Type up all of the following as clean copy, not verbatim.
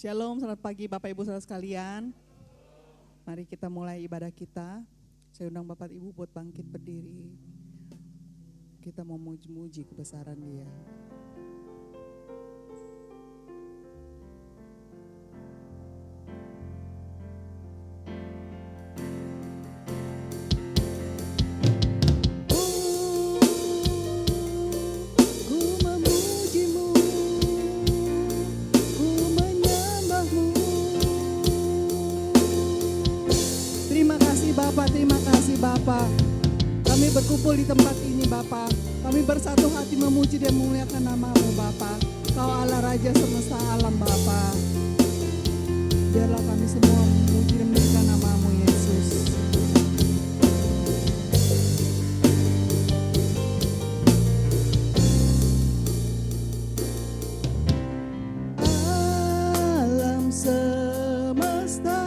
Shalom, selamat pagi Bapak Ibu Saudara sekalian. Mari kita mulai ibadah kita. Saya undang Bapak Ibu buat bangkit berdiri. Kita mau muji-muji kebesaran Dia. Terima kasih Bapak. Kami berkumpul di tempat ini Bapak. Kami bersatu hati memuji dan memuliakan nama-Mu Bapak. Kau Allah Raja semesta alam Bapak. Biarlah kami semua memuji dan memuliakan nama-Mu Yesus. Alam semesta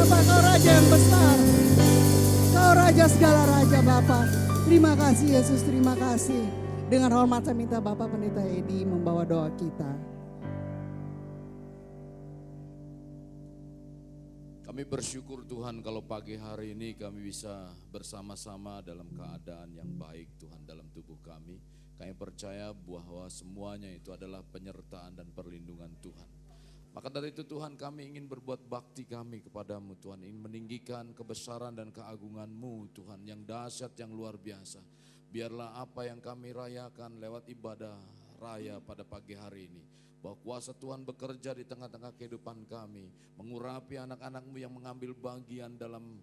Bapa, Kau Raja yang besar. Kau Raja segala Raja Bapa. Terima kasih Yesus, terima kasih. Dengan hormat saya minta Bapak Pendeta Edi membawa doa kita. Kami bersyukur Tuhan kalau pagi hari ini kami bisa bersama-sama dalam keadaan yang baik Tuhan dalam tubuh kami. Kami percaya bahwa semuanya itu adalah penyertaan dan perlindungan Tuhan. Maka dari itu Tuhan kami ingin berbuat bakti kami kepadamu Tuhan. Ingin meninggikan kebesaran dan keagungan-Mu Tuhan yang dahsyat yang luar biasa. Biarlah apa yang kami rayakan lewat ibadah raya pada pagi hari ini. Bahwa kuasa Tuhan bekerja di tengah-tengah kehidupan kami. Mengurapi anak-anak-Mu yang mengambil bagian dalam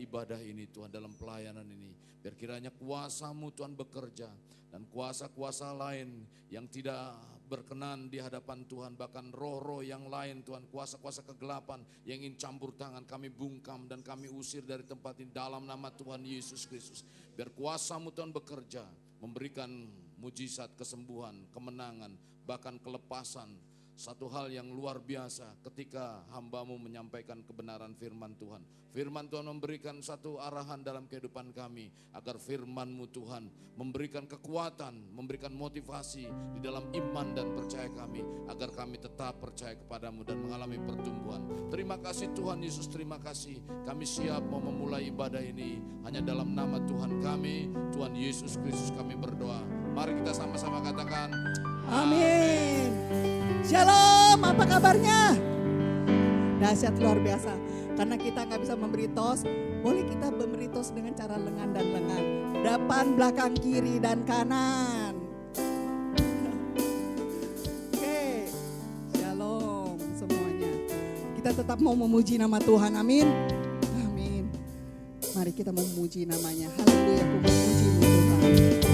ibadah ini Tuhan, dalam pelayanan ini. Biar kiranya kuasa-Mu Tuhan bekerja. Dan kuasa-kuasa lain yang tidak berkenan di hadapan Tuhan. Bahkan roh-roh yang lain Tuhan, kuasa-kuasa kegelapan yang ingin campur tangan, kami bungkam dan kami usir dari tempat ini dalam nama Tuhan Yesus Kristus. Biar kuasa-Mu Tuhan bekerja, memberikan mujizat, kesembuhan, kemenangan, bahkan kelepasan. Satu hal yang luar biasa ketika hamba-Mu menyampaikan kebenaran firman Tuhan. Firman Tuhan memberikan satu arahan dalam kehidupan kami. Agar firman-Mu Tuhan memberikan kekuatan, memberikan motivasi di dalam iman dan percaya kami. Agar kami tetap percaya kepada-Mu dan mengalami pertumbuhan. Terima kasih Tuhan Yesus, terima kasih. Kami siap mau memulai ibadah ini. Hanya dalam nama Tuhan kami, Tuhan Yesus Kristus kami berdoa. Mari kita sama-sama katakan Amin. Shalom, apa kabarnya? Dahsyat luar biasa. Karena kita gak bisa memberi tos, boleh kita memberi tos dengan cara lengan dan lengan. Depan, belakang, kiri, dan kanan. Oke, shalom semuanya. Kita tetap mau memuji nama Tuhan, amin. Amin. Mari kita memuji namanya. Haleluya, aku memuji Tuhan.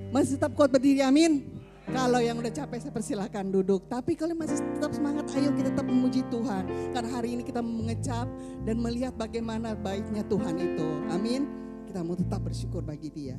Masih tetap kuat berdiri, amin. Kalau yang udah capek saya persilahkan duduk. Tapi kalau masih tetap semangat, ayo kita tetap memuji Tuhan. Karena hari ini kita mengecap dan melihat bagaimana baiknya Tuhan itu. Amin. Kita mau tetap bersyukur bagi Dia.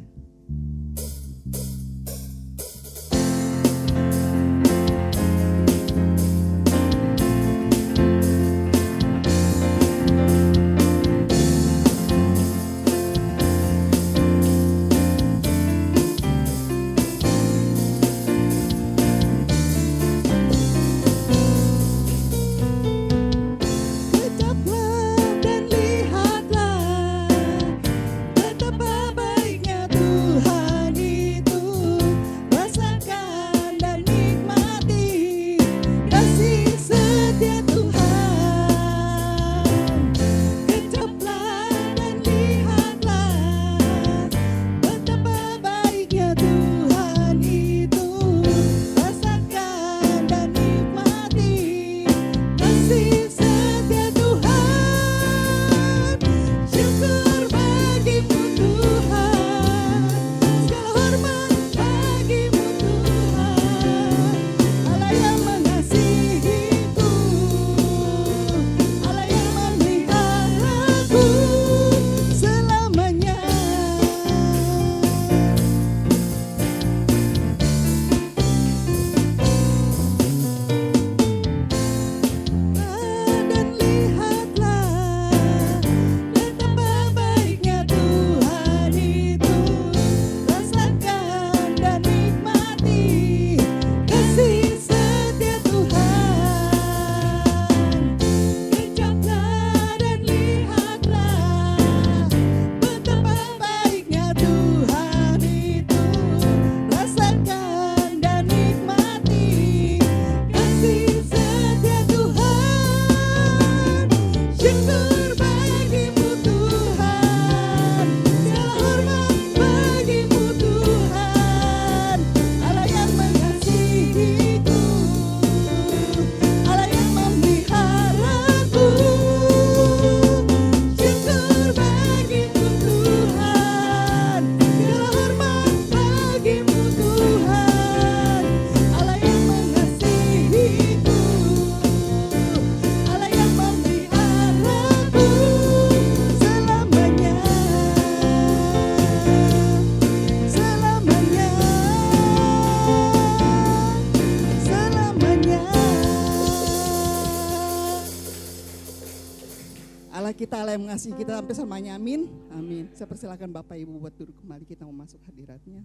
Kita Allah yang mengasihi kita sampai selamanya, amin. Amin. Saya persilakan Bapak Ibu buat duduk kembali, kita mau masuk hadiratnya.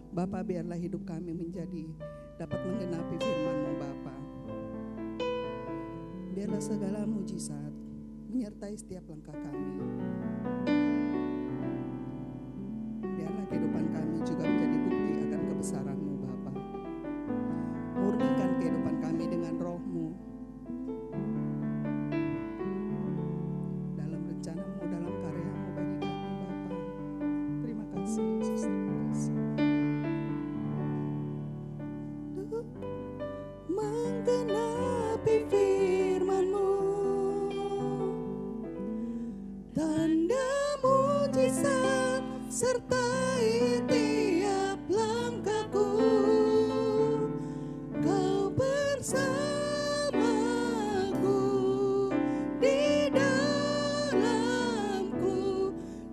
Bapak, biarlah hidup kami menjadi dapat menggenapi firman-Mu Bapa. Biarlah segala mujizat menyertai setiap langkah kami. Biarlah kehidupan kami juga menjadi bukti akan kebesaran-Mu Bapa. Murnikan kehidupan kami dengan Roh-Mu. Dalam rencana-Mu, dalam karya-Mu bagi kami Bapa. Terima kasih Yesus, terima kasih. Menggenapi firman-Mu, tanda mujizat sertai tiap langkahku. Kau bersamaku di dalamku,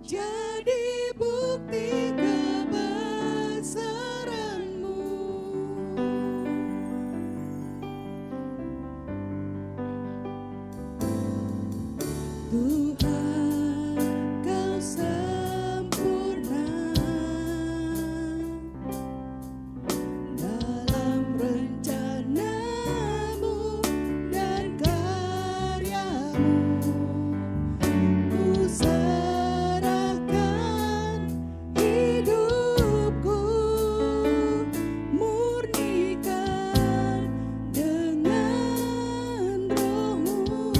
jadi bukti kebesaran-Mu. Tuhan, Kau sempurna dalam rencana-Mu dan karya-Mu. Ku serahkan hidupku, murnikan dengan Roh-Mu.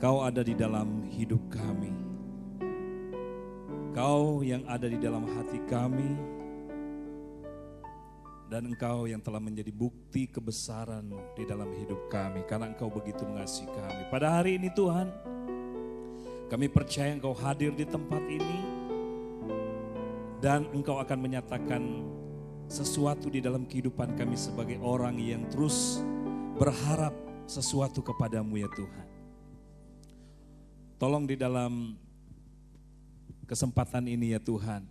Kau ada di dalam hidup kami. Kau yang ada di dalam hati kami. Dan Engkau yang telah menjadi bukti kebesaran-Mu di dalam hidup kami. Karena Engkau begitu mengasihi kami. Pada hari ini Tuhan, kami percaya Engkau hadir di tempat ini. Dan Engkau akan menyatakan sesuatu di dalam kehidupan kami sebagai orang yang terus berharap sesuatu kepadamu ya Tuhan. Tolong di dalam kesempatan ini ya Tuhan,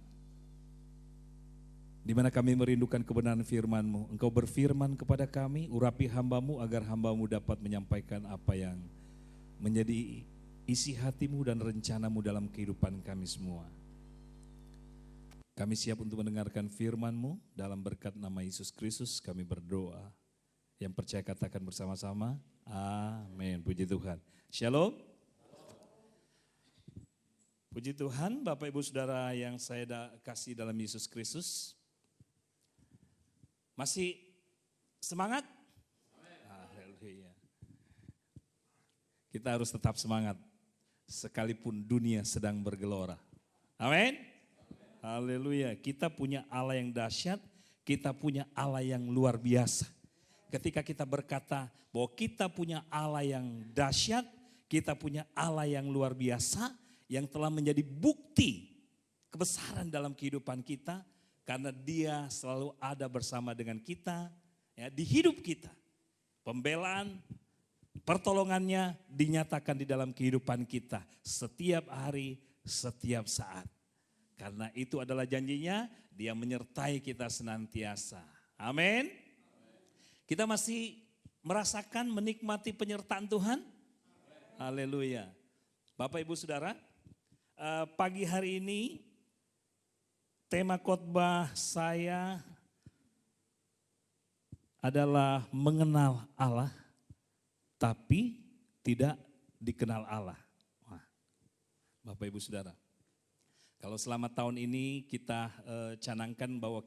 di mana kami merindukan kebenaran firman-Mu. Engkau berfirman kepada kami, urapi hamba-Mu agar hamba-Mu dapat menyampaikan apa yang menjadi isi hati-Mu dan rencana-Mu dalam kehidupan kami semua. Kami siap untuk mendengarkan firman-Mu, dalam berkat nama Yesus Kristus kami berdoa. Yang percaya katakan bersama-sama, amin. Puji Tuhan. Shalom. Puji Tuhan, Bapak Ibu Saudara yang saya kasih dalam Yesus Kristus. Masih semangat? Haleluya. Kita harus tetap semangat, sekalipun dunia sedang bergelora. Amin. Haleluya, kita punya Allah yang dahsyat, kita punya Allah yang luar biasa. Ketika kita berkata bahwa kita punya Allah yang dahsyat, kita punya Allah yang luar biasa, yang telah menjadi bukti kebesaran dalam kehidupan kita, karena Dia selalu ada bersama dengan kita, ya, di hidup kita. Pembelaan, pertolongannya dinyatakan di dalam kehidupan kita setiap hari, setiap saat. Karena itu adalah janjinya, Dia menyertai kita senantiasa. Amin. Kita masih merasakan, menikmati penyertaan Tuhan. Haleluya. Bapak Ibu Saudara, pagi hari ini tema khotbah saya adalah mengenal Allah, tapi tidak dikenal Allah. Wah, Bapak Ibu Saudara, kalau selama tahun ini kita canangkan bahwa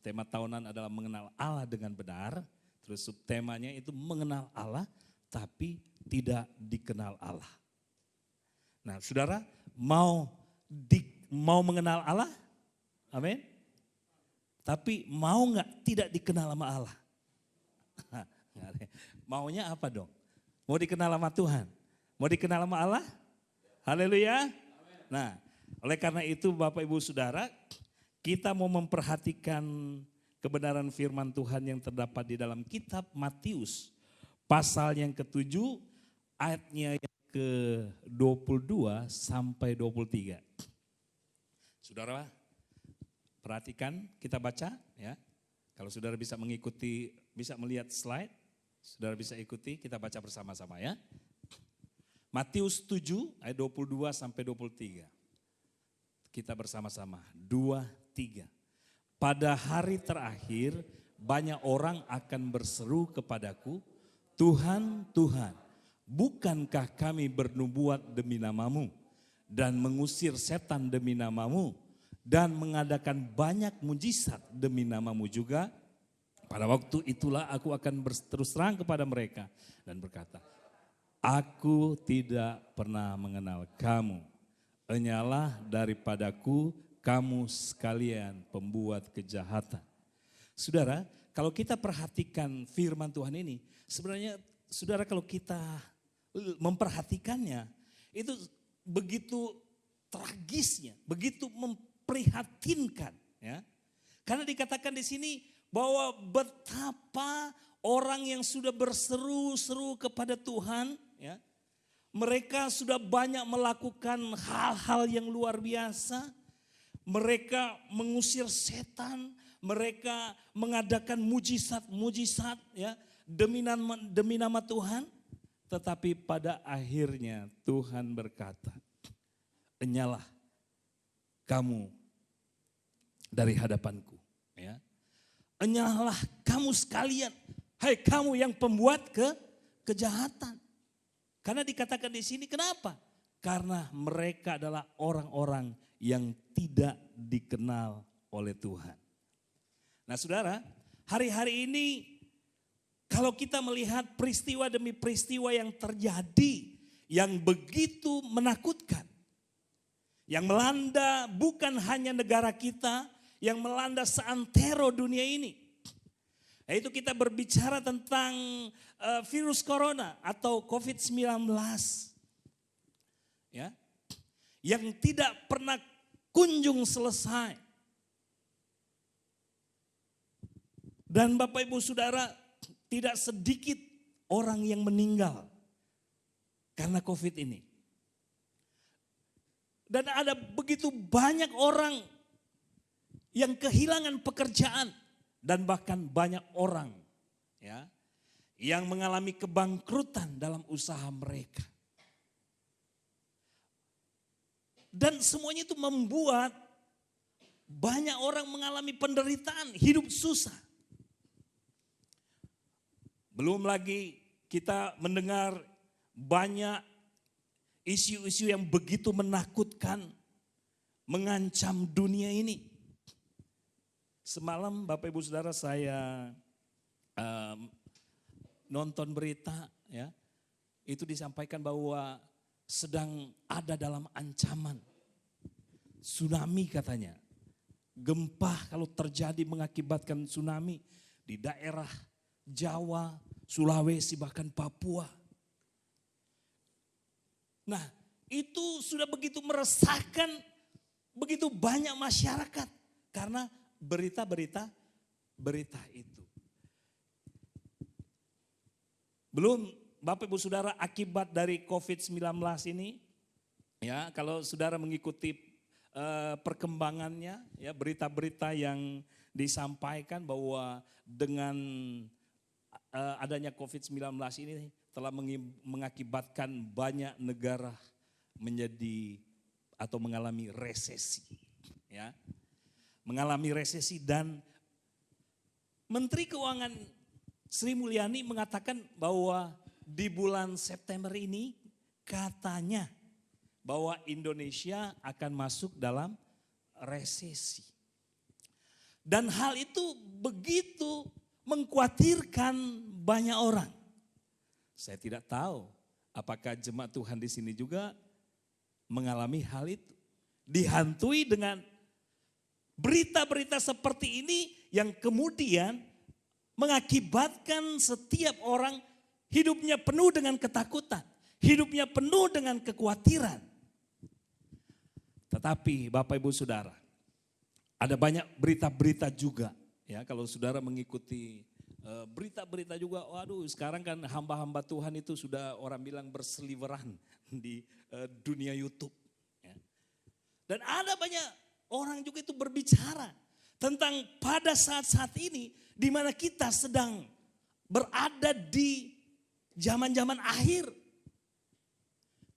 tema tahunan adalah mengenal Allah dengan benar. Terus subtemanya itu mengenal Allah tapi tidak dikenal Allah. Nah saudara mau mengenal Allah? Amin. Tapi mau nggak tidak dikenal sama Allah? Maunya apa dong? Mau dikenal sama Tuhan? Mau dikenal sama Allah? Haleluya. Nah, oleh karena itu Bapak Ibu Saudara, kita mau memperhatikan kebenaran firman Tuhan yang terdapat di dalam kitab Matius. Pasal yang ke-7, ayatnya yang ke-22 sampai 23. Saudara, perhatikan, kita baca ya. Kalau saudara bisa mengikuti, bisa melihat slide, saudara bisa ikuti, kita baca bersama-sama ya. Matius 7 ayat 22 sampai 23. Kita bersama-sama, 2, 3. Pada hari terakhir banyak orang akan berseru kepadaku, Tuhan, Tuhan, bukankah kami bernubuat demi namamu dan mengusir setan demi namamu dan mengadakan banyak mujizat demi namamu juga? Pada waktu itulah aku akan berterus terang kepada mereka dan berkata, aku tidak pernah mengenal kamu. Enyalah daripadaku kamu sekalian pembuat kejahatan. Saudara, kalau kita perhatikan firman Tuhan ini, sebenarnya saudara kalau kita memperhatikannya, itu begitu tragisnya, begitu memprihatinkan. Ya. Karena dikatakan di sini bahwa betapa orang yang sudah berseru-seru kepada Tuhan, ya, mereka sudah banyak melakukan hal-hal yang luar biasa. Mereka mengusir setan, mereka mengadakan mujizat-mujizat ya, demi nama Tuhan. Tetapi pada akhirnya Tuhan berkata, enyalah kamu dari hadapanku. Ya. Enyalah kamu sekalian, hai kamu yang pembuat kejahatan. Karena dikatakan di sini kenapa? Karena mereka adalah orang-orang yang tidak dikenal oleh Tuhan. Nah saudara, hari-hari ini kalau kita melihat peristiwa demi peristiwa yang terjadi, yang begitu menakutkan. Yang melanda bukan hanya negara kita, yang melanda seantero dunia ini. Yaitu kita berbicara tentang virus corona atau COVID-19. Ya, yang tidak pernah kunjung selesai. Dan Bapak Ibu Saudara, tidak sedikit orang yang meninggal karena COVID ini. Dan ada begitu banyak orang yang kehilangan pekerjaan dan bahkan banyak orang ya yang mengalami kebangkrutan dalam usaha mereka. Dan semuanya itu membuat banyak orang mengalami penderitaan, hidup susah. Belum lagi kita mendengar banyak isu-isu yang begitu menakutkan, mengancam dunia ini. Semalam Bapak Ibu Saudara saya nonton berita ya, itu disampaikan bahwa sedang ada dalam ancaman. Tsunami katanya. Gempa kalau terjadi mengakibatkan tsunami di daerah Jawa, Sulawesi, bahkan Papua. Nah, itu sudah begitu meresahkan begitu banyak masyarakat karena berita itu. Belum Bapak Ibu Saudara akibat dari COVID-19 ini, ya kalau saudara mengikuti perkembangannya, ya berita-berita yang disampaikan bahwa dengan adanya COVID-19 ini telah mengakibatkan banyak negara menjadi atau mengalami resesi, ya, mengalami resesi. Dan Menteri Keuangan Sri Mulyani mengatakan bahwa di bulan September ini katanya bahwa Indonesia akan masuk dalam resesi. Dan hal itu begitu mengkhawatirkan banyak orang. Saya tidak tahu apakah jemaat Tuhan di sini juga mengalami hal itu. Dihantui dengan berita-berita seperti ini yang kemudian mengakibatkan setiap orang hidupnya penuh dengan ketakutan, hidupnya penuh dengan kekhawatiran. Tetapi Bapak Ibu Saudara, ada banyak berita-berita juga ya, kalau saudara mengikuti berita-berita juga, waduh sekarang kan hamba-hamba Tuhan itu sudah orang bilang berseliweran di dunia YouTube. Ya. Dan ada banyak orang juga itu berbicara tentang pada saat-saat ini di mana kita sedang berada di zaman-zaman akhir.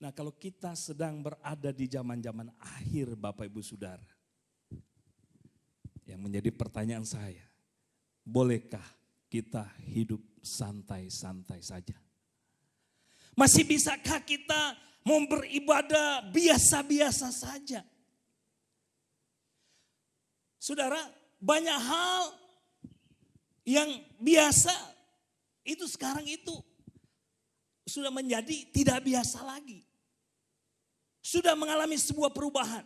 Nah kalau kita sedang berada di zaman-zaman akhir Bapak Ibu Saudara, yang menjadi pertanyaan saya, bolehkah kita hidup santai-santai saja? Masih bisakah kita mau beribadah biasa-biasa saja? Saudara, banyak hal yang biasa itu sekarang itu sudah menjadi tidak biasa lagi. Sudah mengalami sebuah perubahan.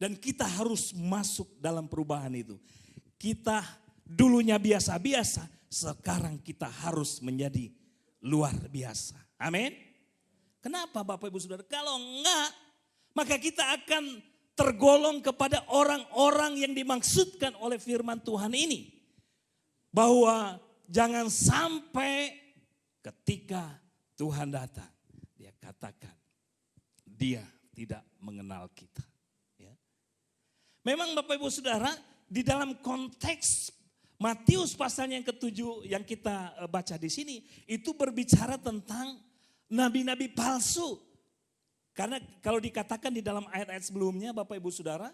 Dan kita harus masuk dalam perubahan itu. Kita dulunya biasa-biasa, sekarang kita harus menjadi luar biasa. Amin. Kenapa Bapak Ibu Saudara? Kalau enggak, maka kita akan tergolong kepada orang-orang yang dimaksudkan oleh firman Tuhan ini. Bahwa jangan sampai ketika Tuhan datang, dia katakan dia tidak mengenal kita. Ya. Memang Bapak Ibu Saudara, di dalam konteks Matius pasal yang ke-7 yang kita baca di sini, itu berbicara tentang nabi-nabi palsu. Karena kalau dikatakan di dalam ayat-ayat sebelumnya Bapak Ibu Saudara,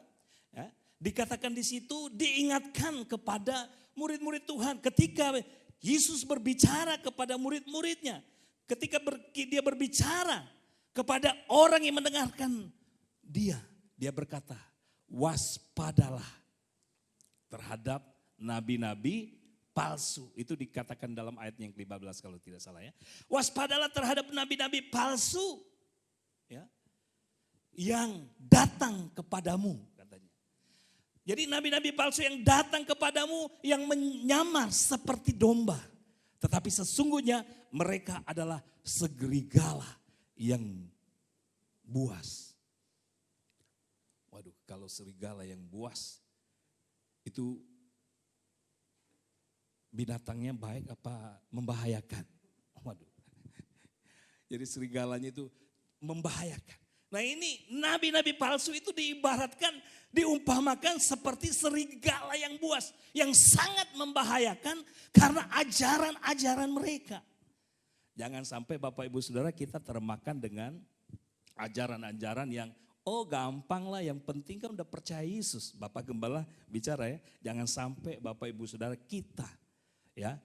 ya, dikatakan di situ diingatkan kepada murid-murid Tuhan ketika Yesus berbicara kepada murid-muridnya. Ketika dia berbicara kepada orang yang mendengarkan dia berkata, waspadalah terhadap nabi-nabi palsu. Itu dikatakan dalam ayat yang ke-15 kalau tidak salah ya. Waspadalah terhadap nabi-nabi palsu yang datang kepadamu, katanya. Jadi nabi-nabi palsu yang datang kepadamu yang menyamar seperti domba. Tetapi sesungguhnya mereka adalah serigala yang buas. Waduh, kalau serigala yang buas itu binatangnya baik apa membahayakan? Waduh. Jadi serigalanya itu membahayakan. Nah ini nabi-nabi palsu itu diibaratkan, diumpamakan seperti serigala yang buas. Yang sangat membahayakan karena ajaran-ajaran mereka. Jangan sampai Bapak Ibu Saudara kita termakan dengan ajaran-ajaran yang gampang lah, yang penting kan udah percaya Yesus. Bapak Gembala bicara ya, jangan sampai Bapak Ibu Saudara kita ya,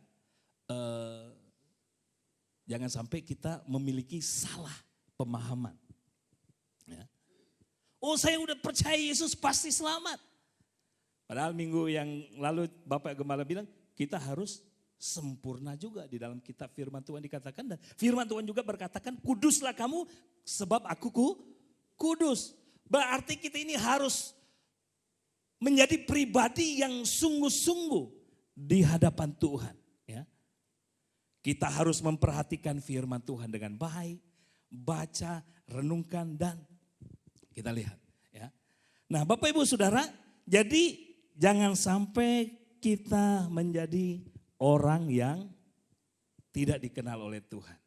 jangan sampai kita memiliki salah pemahaman. Ya. Saya udah percaya Yesus pasti selamat. Padahal minggu yang lalu Bapak Gembala bilang kita harus sempurna juga. Di dalam kitab firman Tuhan dikatakan, dan firman Tuhan juga berkatakan kuduslah kamu sebab aku kudus. Berarti kita ini harus menjadi pribadi yang sungguh-sungguh di hadapan Tuhan. Ya. Kita harus memperhatikan firman Tuhan dengan baik, baca, renungkan, dan kita lihat. Ya. Nah Bapak Ibu Saudara, jadi jangan sampai kita menjadi orang yang tidak dikenal oleh Tuhan.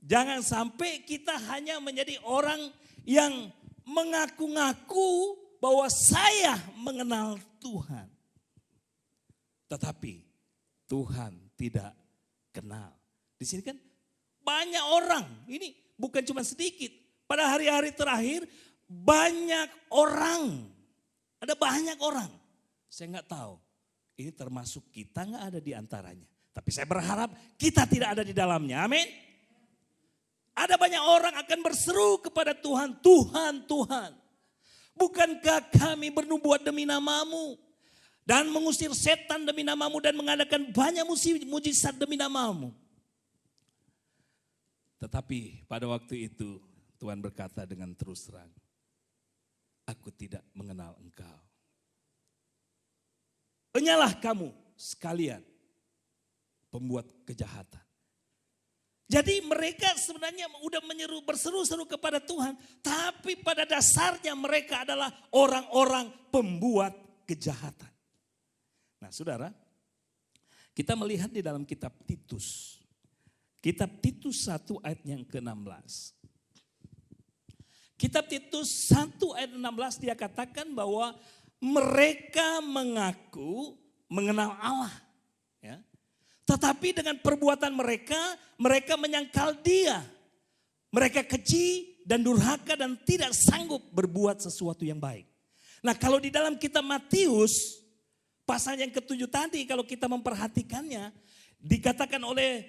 Jangan sampai kita hanya menjadi orang yang mengaku-ngaku bahwa saya mengenal Tuhan. Tetapi Tuhan tidak kenal. Di sini kan banyak orang, ini bukan cuma sedikit. Pada hari-hari terakhir banyak orang, ada banyak orang. Saya nggak tahu, ini termasuk kita nggak ada di antaranya. Tapi saya berharap kita tidak ada di dalamnya, amin. Ada banyak orang akan berseru kepada Tuhan, Tuhan, Tuhan. Bukankah kami bernubuat demi namamu dan mengusir setan demi namamu dan mengadakan banyak mujizat demi namamu. Tetapi pada waktu itu Tuhan berkata dengan terus terang, aku tidak mengenal engkau. Penyalah kamu sekalian pembuat kejahatan. Jadi mereka sebenarnya udah berseru-seru kepada Tuhan. Tapi pada dasarnya mereka adalah orang-orang pembuat kejahatan. Nah saudara, kita melihat di dalam kitab Titus. Kitab Titus 1 ayat yang ke-16. Kitab Titus 1 ayat 16 dia katakan bahwa mereka mengaku mengenal Allah. Ya. Tetapi dengan perbuatan mereka, mereka menyangkal dia. Mereka keji dan durhaka dan tidak sanggup berbuat sesuatu yang baik. Nah kalau di dalam kitab Matius, pasal yang ke-7 tadi kalau kita memperhatikannya, dikatakan oleh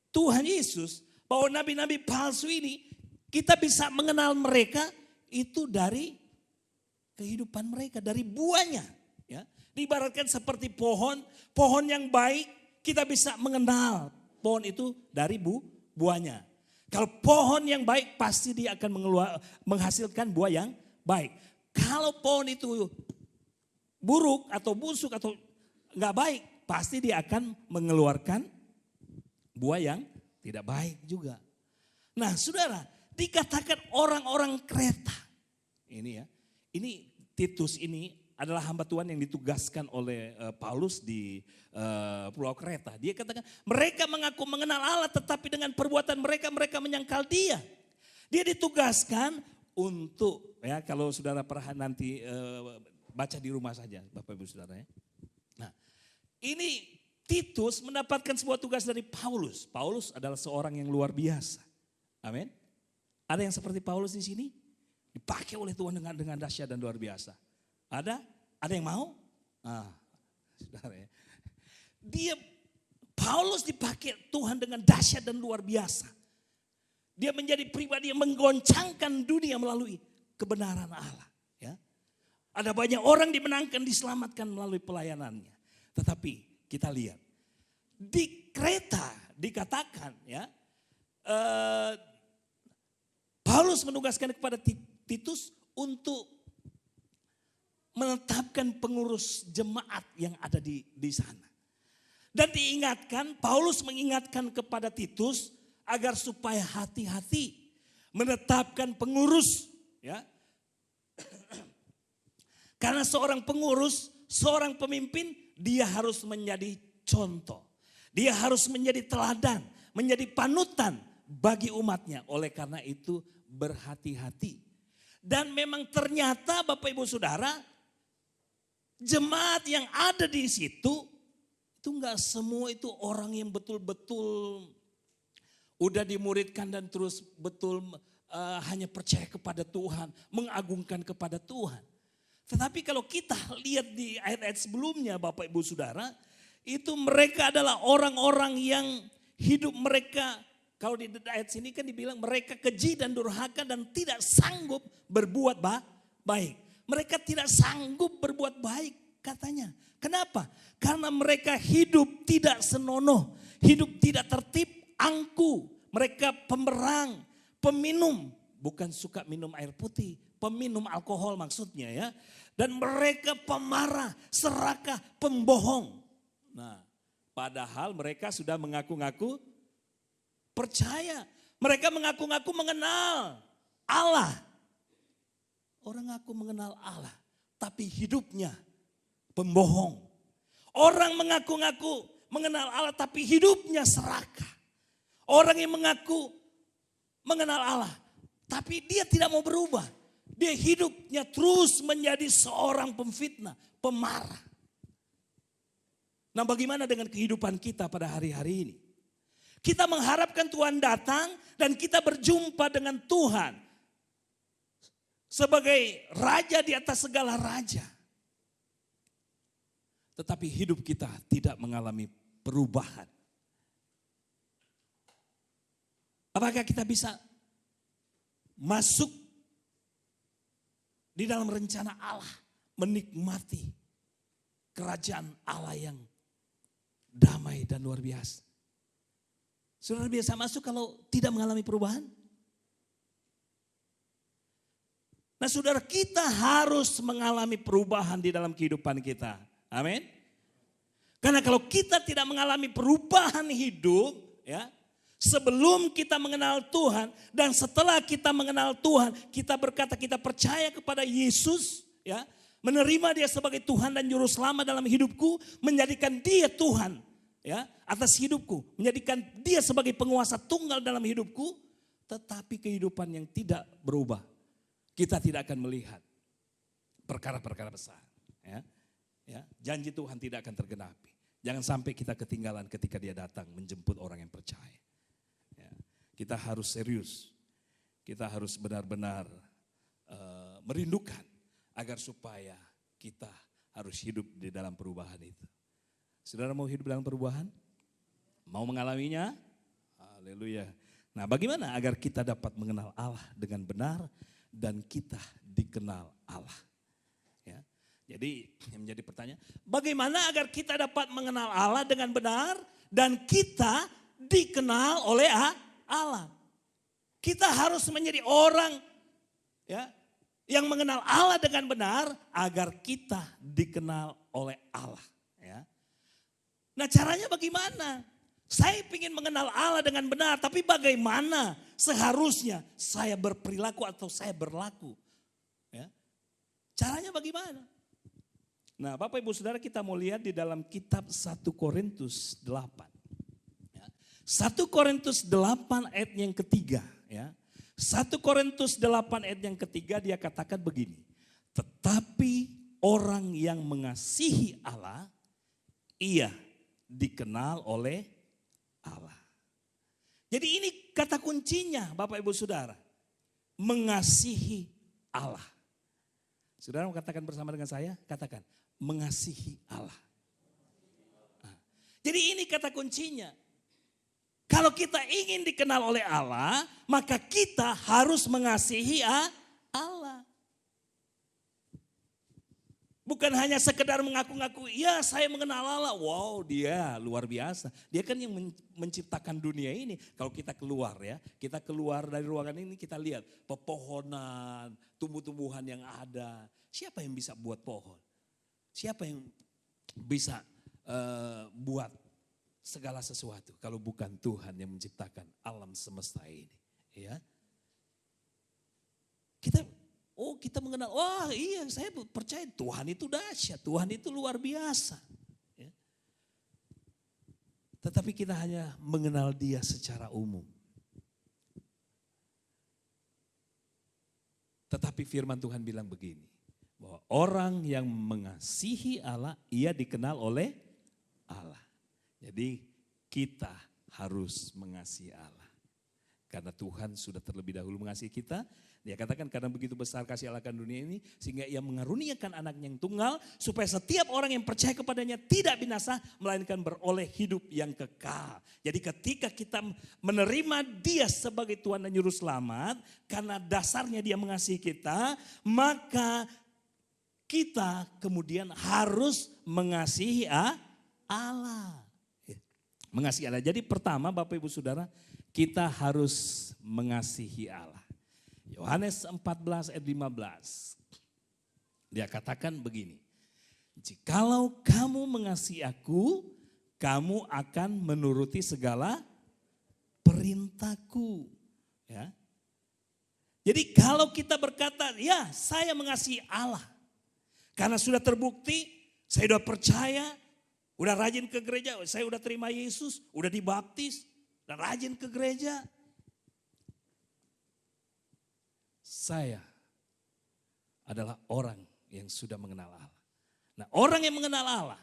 Tuhan Yesus bahwa nabi-nabi palsu ini, kita bisa mengenal mereka itu dari kehidupan mereka, dari buahnya. Ya. Diibaratkan seperti pohon yang baik, kita bisa mengenal pohon itu dari buahnya. Kalau pohon yang baik pasti dia akan menghasilkan buah yang baik. Kalau pohon itu buruk atau busuk atau nggak baik, pasti dia akan mengeluarkan buah yang tidak baik juga. Nah saudara, dikatakan orang-orang Kreta. Ini ya, ini Titus ini adalah hamba Tuhan yang ditugaskan oleh Paulus di Pulau Kreta. Dia katakan mereka mengaku mengenal Allah tetapi dengan perbuatan mereka menyangkal dia. Dia ditugaskan untuk, ya kalau saudara nanti baca di rumah saja Bapak Ibu Saudara ya. Nah ini Titus mendapatkan sebuah tugas dari Paulus. Paulus adalah seorang yang luar biasa. Amin. Ada yang seperti Paulus di sini? Dipakai oleh Tuhan dengan dahsyat dan luar biasa. Ada yang mau? Saudara ya. Paulus dipakai Tuhan dengan dahsyat dan luar biasa. Dia menjadi pribadi yang menggoncangkan dunia melalui kebenaran Allah. Ya. Ada banyak orang dimenangkan, diselamatkan melalui pelayanannya. Tetapi kita lihat di Kreta dikatakan ya, Paulus Paulus menugaskan kepada Titus untuk menetapkan pengurus jemaat yang ada di sana. Dan diingatkan, Paulus mengingatkan kepada Titus agar supaya hati-hati menetapkan pengurus, ya. Karena seorang pengurus, seorang pemimpin, dia harus menjadi contoh. Dia harus menjadi teladan, menjadi panutan bagi umatnya. Oleh karena itu berhati-hati. Dan memang ternyata Bapak Ibu Saudara, jemaat yang ada di situ, itu enggak semua itu orang yang betul-betul udah dimuridkan dan terus betul hanya percaya kepada Tuhan, mengagungkan kepada Tuhan. Tetapi kalau kita lihat di ayat-ayat sebelumnya Bapak Ibu Saudara, itu mereka adalah orang-orang yang hidup mereka, kalau di ayat sini kan dibilang mereka keji dan durhaka dan tidak sanggup berbuat baik. Mereka tidak sanggup berbuat baik katanya. Kenapa? Karena mereka hidup tidak senonoh, hidup tidak tertib, angku. Mereka pemerang, peminum, bukan suka minum air putih, peminum alkohol maksudnya ya. Dan mereka pemarah, serakah, pembohong. Nah, padahal mereka sudah mengaku-ngaku percaya. Mereka mengaku-ngaku mengenal Allah. Orang ngaku mengenal Allah, tapi hidupnya pembohong. Orang mengaku-ngaku mengenal Allah, tapi hidupnya serakah. Orang yang mengaku mengenal Allah, tapi dia tidak mau berubah. Dia hidupnya terus menjadi seorang pemfitnah, pemarah. Nah, bagaimana dengan kehidupan kita pada hari-hari ini? Kita mengharapkan Tuhan datang dan kita berjumpa dengan Tuhan sebagai raja di atas segala raja. Tetapi hidup kita tidak mengalami perubahan. Apakah kita bisa masuk di dalam rencana Allah, menikmati kerajaan Allah yang damai dan luar biasa? Saudara biasa masuk kalau tidak mengalami perubahan? Nah saudara, kita harus mengalami perubahan di dalam kehidupan kita. Amin. Karena kalau kita tidak mengalami perubahan hidup, ya, sebelum kita mengenal Tuhan dan setelah kita mengenal Tuhan, kita berkata kita percaya kepada Yesus, ya, menerima Dia sebagai Tuhan dan Juru Selamat dalam hidupku, menjadikan Dia Tuhan, ya, atas hidupku, menjadikan Dia sebagai penguasa tunggal dalam hidupku, tetapi kehidupan yang tidak berubah, kita tidak akan melihat perkara-perkara besar, ya. Ya, janji Tuhan tidak akan tergenapi. Jangan sampai kita ketinggalan ketika Dia datang menjemput orang yang percaya. Ya, kita harus serius, kita harus benar-benar merindukan agar supaya kita harus hidup di dalam perubahan itu. Saudara mau hidup dalam perubahan? Mau mengalaminya? Haleluya. Nah, bagaimana agar kita dapat mengenal Allah dengan benar dan kita dikenal Allah? Ya. Jadi yang menjadi pertanyaan, bagaimana agar kita dapat mengenal Allah dengan benar dan kita dikenal oleh Allah? Kita harus menjadi orang, ya, yang mengenal Allah dengan benar agar kita dikenal oleh Allah. Ya. Nah, caranya bagaimana? Saya ingin mengenal Allah dengan benar, tapi bagaimana seharusnya saya berperilaku atau saya berlaku? Ya. Caranya bagaimana? Nah, Bapak Ibu Saudara, kita mau lihat di dalam kitab 1 Korintus 8. Ya. 1 Korintus 8 ayat yang ketiga. Ya. 1 Korintus 8 ayat yang ketiga dia katakan begini. Tetapi orang yang mengasihi Allah, ia dikenal oleh Allah. Jadi ini kata kuncinya Bapak Ibu Saudara. Mengasihi Allah. Saudara mau katakan bersama dengan saya? Katakan. Mengasihi Allah. Nah, jadi ini kata kuncinya. Kalau kita ingin dikenal oleh Allah, maka kita harus mengasihi Allah. Bukan hanya sekedar mengaku-ngaku, ya saya mengenal Allah. Wow, dia luar biasa. Dia kan yang menciptakan dunia ini. Kalau kita keluar ya, kita keluar dari ruangan ini kita lihat pepohonan, tumbuh-tumbuhan yang ada. Siapa yang bisa buat pohon? Siapa yang bisa buat segala sesuatu kalau bukan Tuhan yang menciptakan alam semesta ini, ya. Kita mengenal, iya saya percaya Tuhan itu dahsyat, Tuhan itu luar biasa. Ya. Tetapi kita hanya mengenal Dia secara umum. Tetapi firman Tuhan bilang begini, bahwa orang yang mengasihi Allah, ia dikenal oleh Allah. Jadi kita harus mengasihi Allah. Karena Tuhan sudah terlebih dahulu mengasihi kita. Dia katakan karena begitu besar kasih Allah akan dunia ini, sehingga ia mengaruniakan anaknya yang tunggal, supaya setiap orang yang percaya kepadanya tidak binasa, melainkan beroleh hidup yang kekal. Jadi ketika kita menerima Dia sebagai Tuhan dan Juru Selamat, karena dasarnya Dia mengasihi kita, maka kita kemudian harus mengasihi Allah. Mengasihi Allah. Jadi pertama Bapak Ibu Saudara, kita harus mengasihi Allah. Yohanes 14 ayat 15. Dia katakan begini. Jikalau kamu mengasihi aku, kamu akan menuruti segala perintahku. Ya. Jadi kalau kita berkata, ya saya mengasihi Allah. Karena sudah terbukti, saya sudah percaya, udah rajin ke gereja, saya udah terima Yesus, udah dibaptis, dan rajin ke gereja. Saya adalah orang yang sudah mengenal Allah. Nah, orang yang mengenal Allah,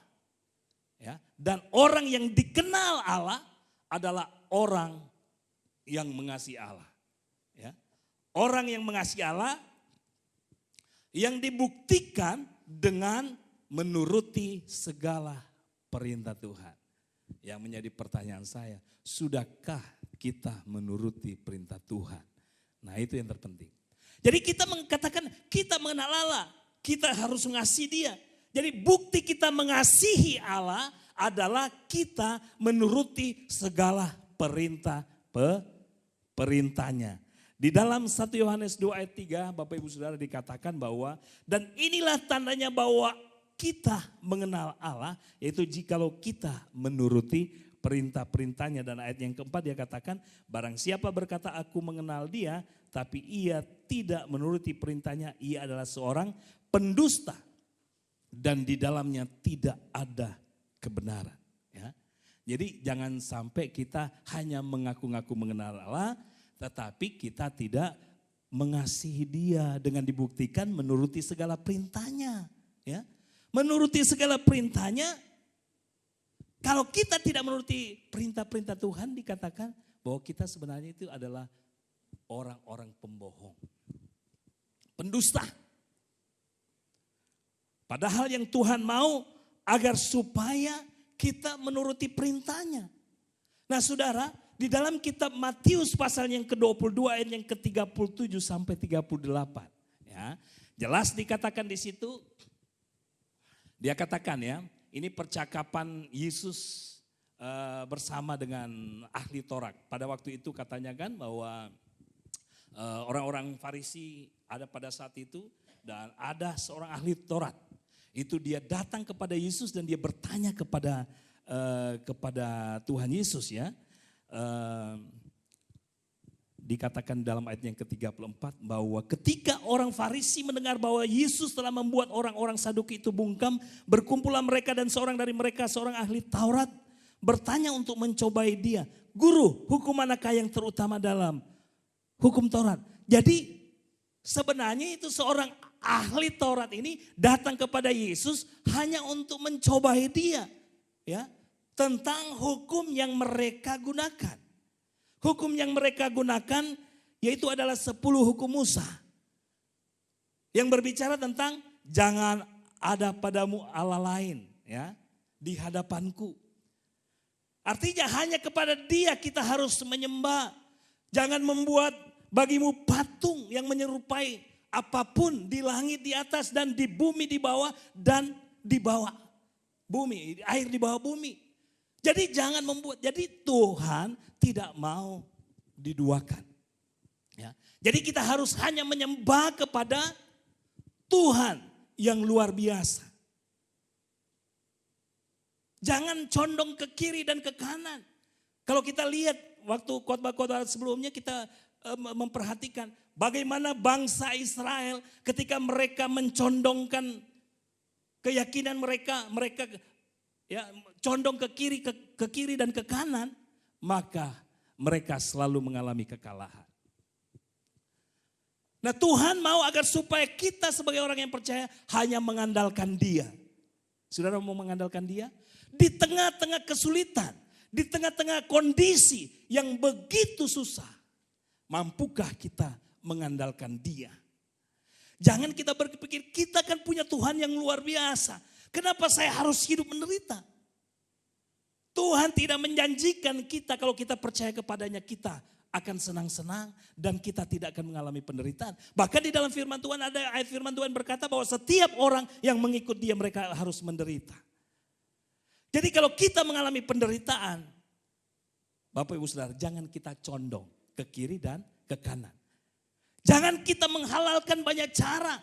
ya, dan orang yang dikenal Allah adalah orang yang mengasihi Allah. Ya. Orang yang mengasihi Allah yang dibuktikan dengan menuruti segala perintah Tuhan. Yang menjadi pertanyaan saya, sudahkah kita menuruti perintah Tuhan? Nah, itu yang terpenting. Jadi kita mengatakan kita mengenal Allah, kita harus mengasihi Dia. Jadi bukti kita mengasihi Allah adalah kita menuruti segala perintahnya. Di dalam 1 Yohanes 2 ayat 3 Bapak Ibu Saudara dikatakan bahwa dan inilah tandanya bahwa kita mengenal Allah, yaitu jikalau kita menuruti perintah-perintahnya. Dan ayat yang keempat dia katakan, barang siapa berkata aku mengenal Dia, tapi ia tidak menuruti perintahnya, ia adalah seorang pendusta. Dan di dalamnya tidak ada kebenaran. Ya. Jadi jangan sampai kita hanya mengaku-ngaku mengenal Allah, tetapi kita tidak mengasihi Dia dengan dibuktikan menuruti segala perintahnya. Ya. Menuruti segala perintahnya, kalau kita tidak menuruti perintah-perintah Tuhan, dikatakan bahwa kita sebenarnya itu adalah orang-orang pembohong, pendusta. Padahal yang Tuhan mau agar supaya kita menuruti perintahnya. Nah saudara, di dalam kitab Matius pasal yang ke-22 ayat yang ke-37 sampai 38. Ya, jelas dikatakan di situ, dia katakan ya, ini percakapan Yesus bersama dengan ahli Taurat. Pada waktu itu katanya kan bahwa orang-orang Farisi ada pada saat itu dan ada seorang ahli Taurat. Itu dia datang kepada Yesus dan dia bertanya kepada Tuhan Yesus ya. Dikatakan dalam ayat yang ke-34 bahwa ketika orang Farisi mendengar bahwa Yesus telah membuat orang-orang Saduki itu bungkam, berkumpullah mereka dan seorang dari mereka, seorang ahli Taurat, bertanya untuk mencobai Dia. Guru, hukum manakah yang terutama dalam hukum Taurat? Jadi sebenarnya itu seorang ahli Taurat ini datang kepada Yesus hanya untuk mencobai Dia, ya, tentang hukum yang mereka gunakan. Hukum yang mereka gunakan yaitu adalah 10 hukum Musa. Yang berbicara tentang jangan ada padamu Allah lain ya di hadapanku. Artinya hanya kepada Dia kita harus menyembah. Jangan membuat bagimu patung yang menyerupai apapun di langit di atas dan di bumi di bawah dan di bawah bumi, air di bawah bumi. Jadi jangan membuat, jadi Tuhan tidak mau diduakan. Ya. Jadi kita harus hanya menyembah kepada Tuhan yang luar biasa. Jangan condong ke kiri dan ke kanan. Kalau kita lihat waktu khotbah-khotbah sebelumnya kita memperhatikan bagaimana bangsa Israel ketika mereka mencondongkan keyakinan mereka ya condong ke kiri dan ke kanan, maka mereka selalu mengalami kekalahan. Nah, Tuhan mau agar supaya kita sebagai orang yang percaya hanya mengandalkan Dia. Saudara mau mengandalkan Dia? Di tengah-tengah kesulitan, di tengah-tengah kondisi yang begitu susah, mampukah kita mengandalkan Dia? Jangan kita berpikir kita kan punya Tuhan yang luar biasa. Kenapa saya harus hidup menderita? Tuhan tidak menjanjikan kita kalau kita percaya kepadanya kita akan senang-senang dan kita tidak akan mengalami penderitaan. Bahkan di dalam firman Tuhan ada ayat firman Tuhan berkata bahwa setiap orang yang mengikut Dia mereka harus menderita. Jadi kalau kita mengalami penderitaan, Bapak Ibu Saudara, jangan kita condong ke kiri dan ke kanan. Jangan kita menghalalkan banyak cara.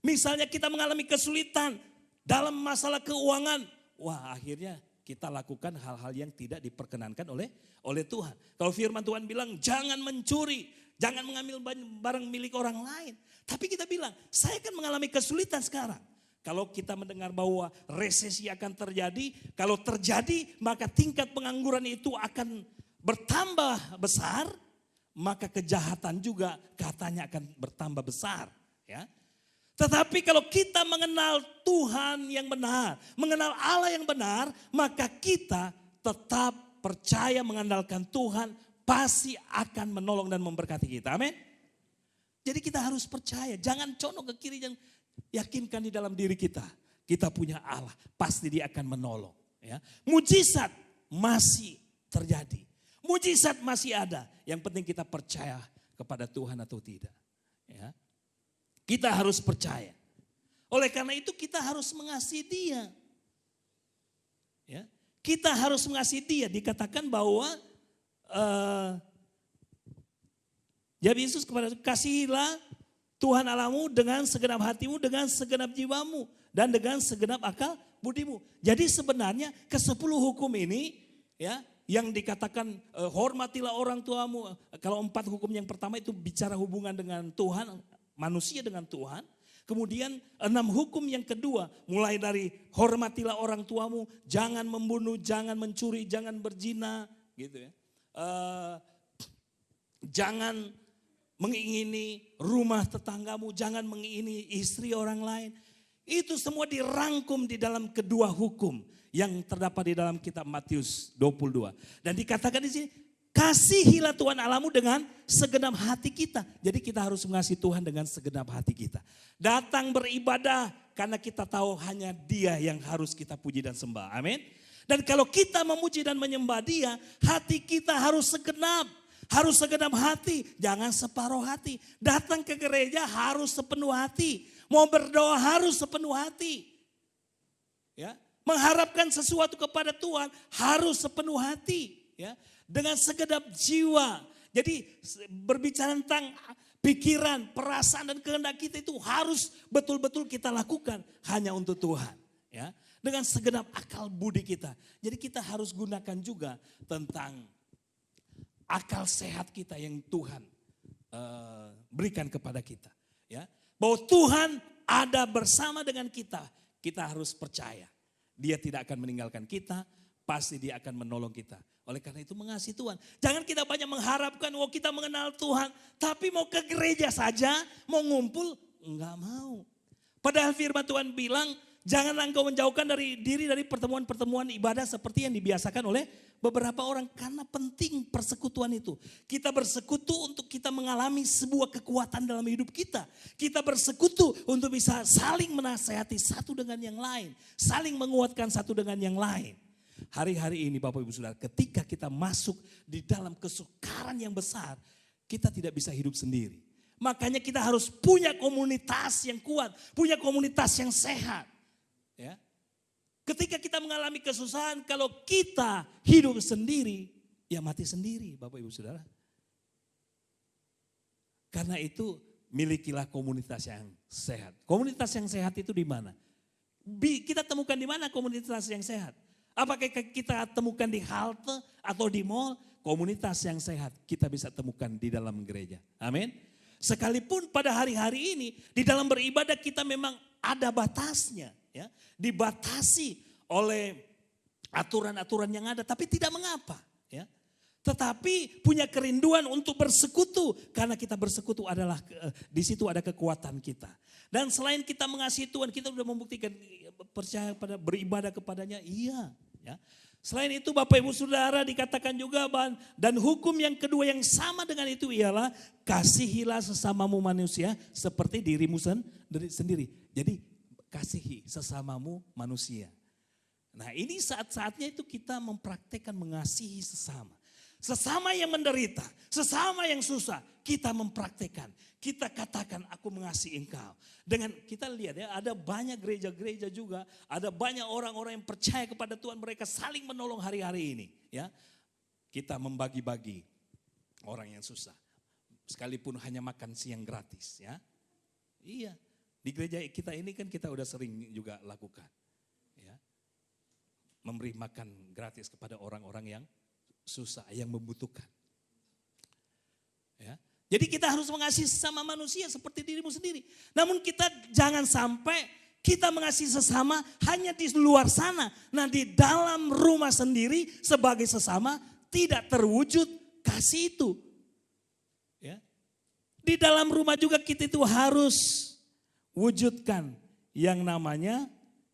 Misalnya kita mengalami kesulitan dalam masalah keuangan. Wah, akhirnya kita lakukan hal-hal yang tidak diperkenankan oleh Tuhan. Kalau firman Tuhan bilang jangan mencuri, jangan mengambil barang milik orang lain. Tapi kita bilang, saya kan mengalami kesulitan sekarang. Kalau kita mendengar bahwa resesi akan terjadi, kalau terjadi maka tingkat pengangguran itu akan bertambah besar, maka kejahatan juga katanya akan bertambah besar. Ya. Tetapi kalau kita mengenal Tuhan yang benar, mengenal Allah yang benar, maka kita tetap percaya mengandalkan Tuhan pasti akan menolong dan memberkati kita. Amin. Jadi kita harus percaya, jangan condong ke kiri, jangan yakinkan di dalam diri kita. Kita punya Allah, pasti Dia akan menolong. Ya. Mujizat masih terjadi. Mujizat masih ada. Yang penting kita percaya kepada Tuhan atau tidak. Ya. Kita harus percaya. Oleh karena itu kita harus mengasihi Dia. Ya. Kita harus mengasihi Dia. Dikatakan bahwa Yesus kepada kasihilah Tuhan Allahmu dengan segenap hatimu, dengan segenap jiwamu, dan dengan segenap akal budimu. Jadi sebenarnya ke-10 hukum ini ya yang dikatakan hormatilah orang tuamu. Kalau 4 hukum yang pertama itu bicara hubungan dengan Tuhan, manusia dengan Tuhan. Kemudian 6 hukum yang kedua mulai dari hormatilah orang tuamu, jangan membunuh, jangan mencuri, jangan berzina, gitu ya. Jangan mengingini rumah tetanggamu, jangan mengingini istri orang lain. Itu semua dirangkum di dalam kedua hukum yang terdapat di dalam kitab Matius 22. Dan dikatakan di sini, kasihilah Tuhan Allahmu dengan segenap hati kita. Jadi kita harus mengasihi Tuhan dengan segenap hati kita. Datang beribadah karena kita tahu hanya Dia yang harus kita puji dan sembah. Amin. Dan kalau kita memuji dan menyembah Dia, hati kita harus segenap. Harus segenap hati, jangan separuh hati. Datang ke gereja harus sepenuh hati. Mau berdoa harus sepenuh hati. Ya, mengharapkan sesuatu kepada Tuhan harus sepenuh hati. Ya, dengan segenap jiwa. Jadi berbicara tentang pikiran, perasaan dan kehendak kita itu harus betul-betul kita lakukan hanya untuk Tuhan. Ya, dengan segenap akal budi kita. Jadi kita harus gunakan juga tentang akal sehat kita yang Tuhan berikan kepada kita. Ya, bahwa Tuhan ada bersama dengan kita. Kita harus percaya. Dia tidak akan meninggalkan kita. Pasti Dia akan menolong kita. Oleh karena itu mengasihi Tuhan. Jangan kita banyak mengharapkan, oh kita mengenal Tuhan. Tapi mau ke gereja saja, mau ngumpul, enggak mau. Padahal firman Tuhan bilang, janganlah engkau menjauhkan diri dari pertemuan-pertemuan ibadah seperti yang dibiasakan oleh beberapa orang. Karena penting persekutuan itu. Kita bersekutu untuk kita mengalami sebuah kekuatan dalam hidup kita. Kita bersekutu untuk bisa saling menasehati satu dengan yang lain. Saling menguatkan satu dengan yang lain. Hari-hari ini Bapak Ibu Saudara, ketika kita masuk di dalam kesukaran yang besar, kita tidak bisa hidup sendiri. Makanya kita harus punya komunitas yang kuat, punya komunitas yang sehat. Ya. Ketika kita mengalami kesusahan, kalau kita hidup sendiri, ya mati sendiri Bapak Ibu Saudara. Karena itu milikilah komunitas yang sehat. Komunitas yang sehat itu di mana? Kita temukan di mana komunitas yang sehat? Apakah kita temukan di halte atau di mall? Komunitas yang sehat kita bisa temukan di dalam gereja. Amin. Sekalipun pada hari-hari ini di dalam beribadah kita memang ada batasnya, ya, dibatasi oleh aturan-aturan yang ada, tapi tidak mengapa, ya. Tetapi punya kerinduan untuk bersekutu karena kita bersekutu adalah di situ ada kekuatan kita. Dan selain kita mengasihi Tuhan, kita sudah membuktikan percaya pada beribadah kepadanya, iya, ya. Selain itu Bapak Ibu Saudara dikatakan juga dan hukum yang kedua yang sama dengan itu ialah kasihilah sesamamu manusia seperti dirimu sendiri. Jadi kasihi sesamamu manusia. Nah ini saat-saatnya itu kita mempraktekkan mengasihi sesama. Sesama yang menderita, sesama yang susah, kita mempraktekkan. Kita katakan aku mengasihi engkau. Dengan kita lihat ya ada banyak gereja-gereja juga, ada banyak orang-orang yang percaya kepada Tuhan, mereka saling menolong hari-hari ini. Ya, kita membagi-bagi orang yang susah, sekalipun hanya makan siang gratis. Ya, iya di gereja kita ini kan kita udah sering juga lakukan. Ya, memberi makan gratis kepada orang-orang yang susah, yang membutuhkan. Ya. Jadi kita harus mengasihi sesama manusia seperti dirimu sendiri. Namun kita jangan sampai kita mengasihi sesama hanya di luar sana. Nah di dalam rumah sendiri sebagai sesama tidak terwujud kasih itu. Ya. Di dalam rumah juga kita itu harus wujudkan yang namanya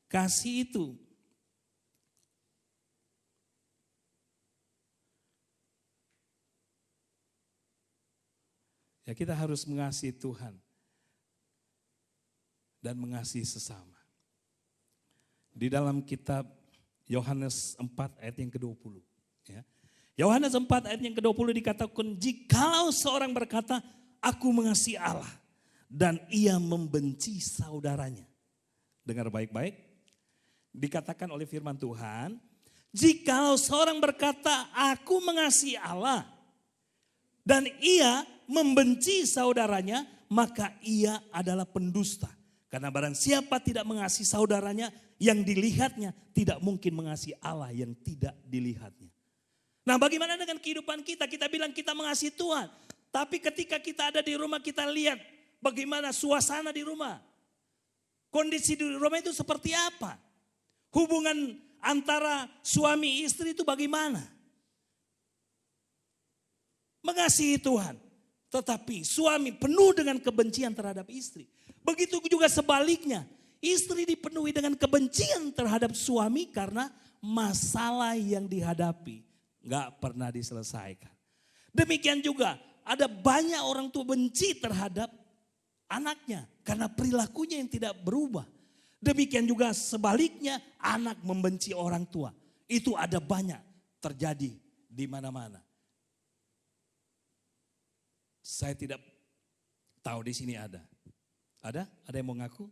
kasih itu. Ya kita harus mengasihi Tuhan dan mengasihi sesama. Di dalam kitab Yohanes 4 ayat yang ke-20. Ya. Yohanes 4 ayat yang ke-20 dikatakan, jikalau seorang berkata, aku mengasihi Allah dan ia membenci saudaranya. Dengar baik-baik, dikatakan oleh firman Tuhan, jikalau seorang berkata, aku mengasihi Allah dan ia membenci saudaranya, maka ia adalah pendusta. Karena barang siapa tidak mengasihi saudaranya yang dilihatnya, tidak mungkin mengasihi Allah yang tidak dilihatnya. Nah bagaimana dengan kehidupan kita? Kita bilang kita mengasihi Tuhan. Tapi ketika kita ada di rumah kita lihat bagaimana suasana di rumah. Kondisi di rumah itu seperti apa? Hubungan antara suami istri itu bagaimana? Mengasihi Tuhan. Tetapi suami penuh dengan kebencian terhadap istri. Begitu juga sebaliknya. Istri dipenuhi dengan kebencian terhadap suami karena masalah yang dihadapi. Gak pernah diselesaikan. Demikian juga ada banyak orang tua benci terhadap anaknya. Karena perilakunya yang tidak berubah. Demikian juga sebaliknya anak membenci orang tua. Itu ada banyak terjadi di mana-mana. Saya tidak tahu di sini ada. Ada? Ada yang mau ngaku?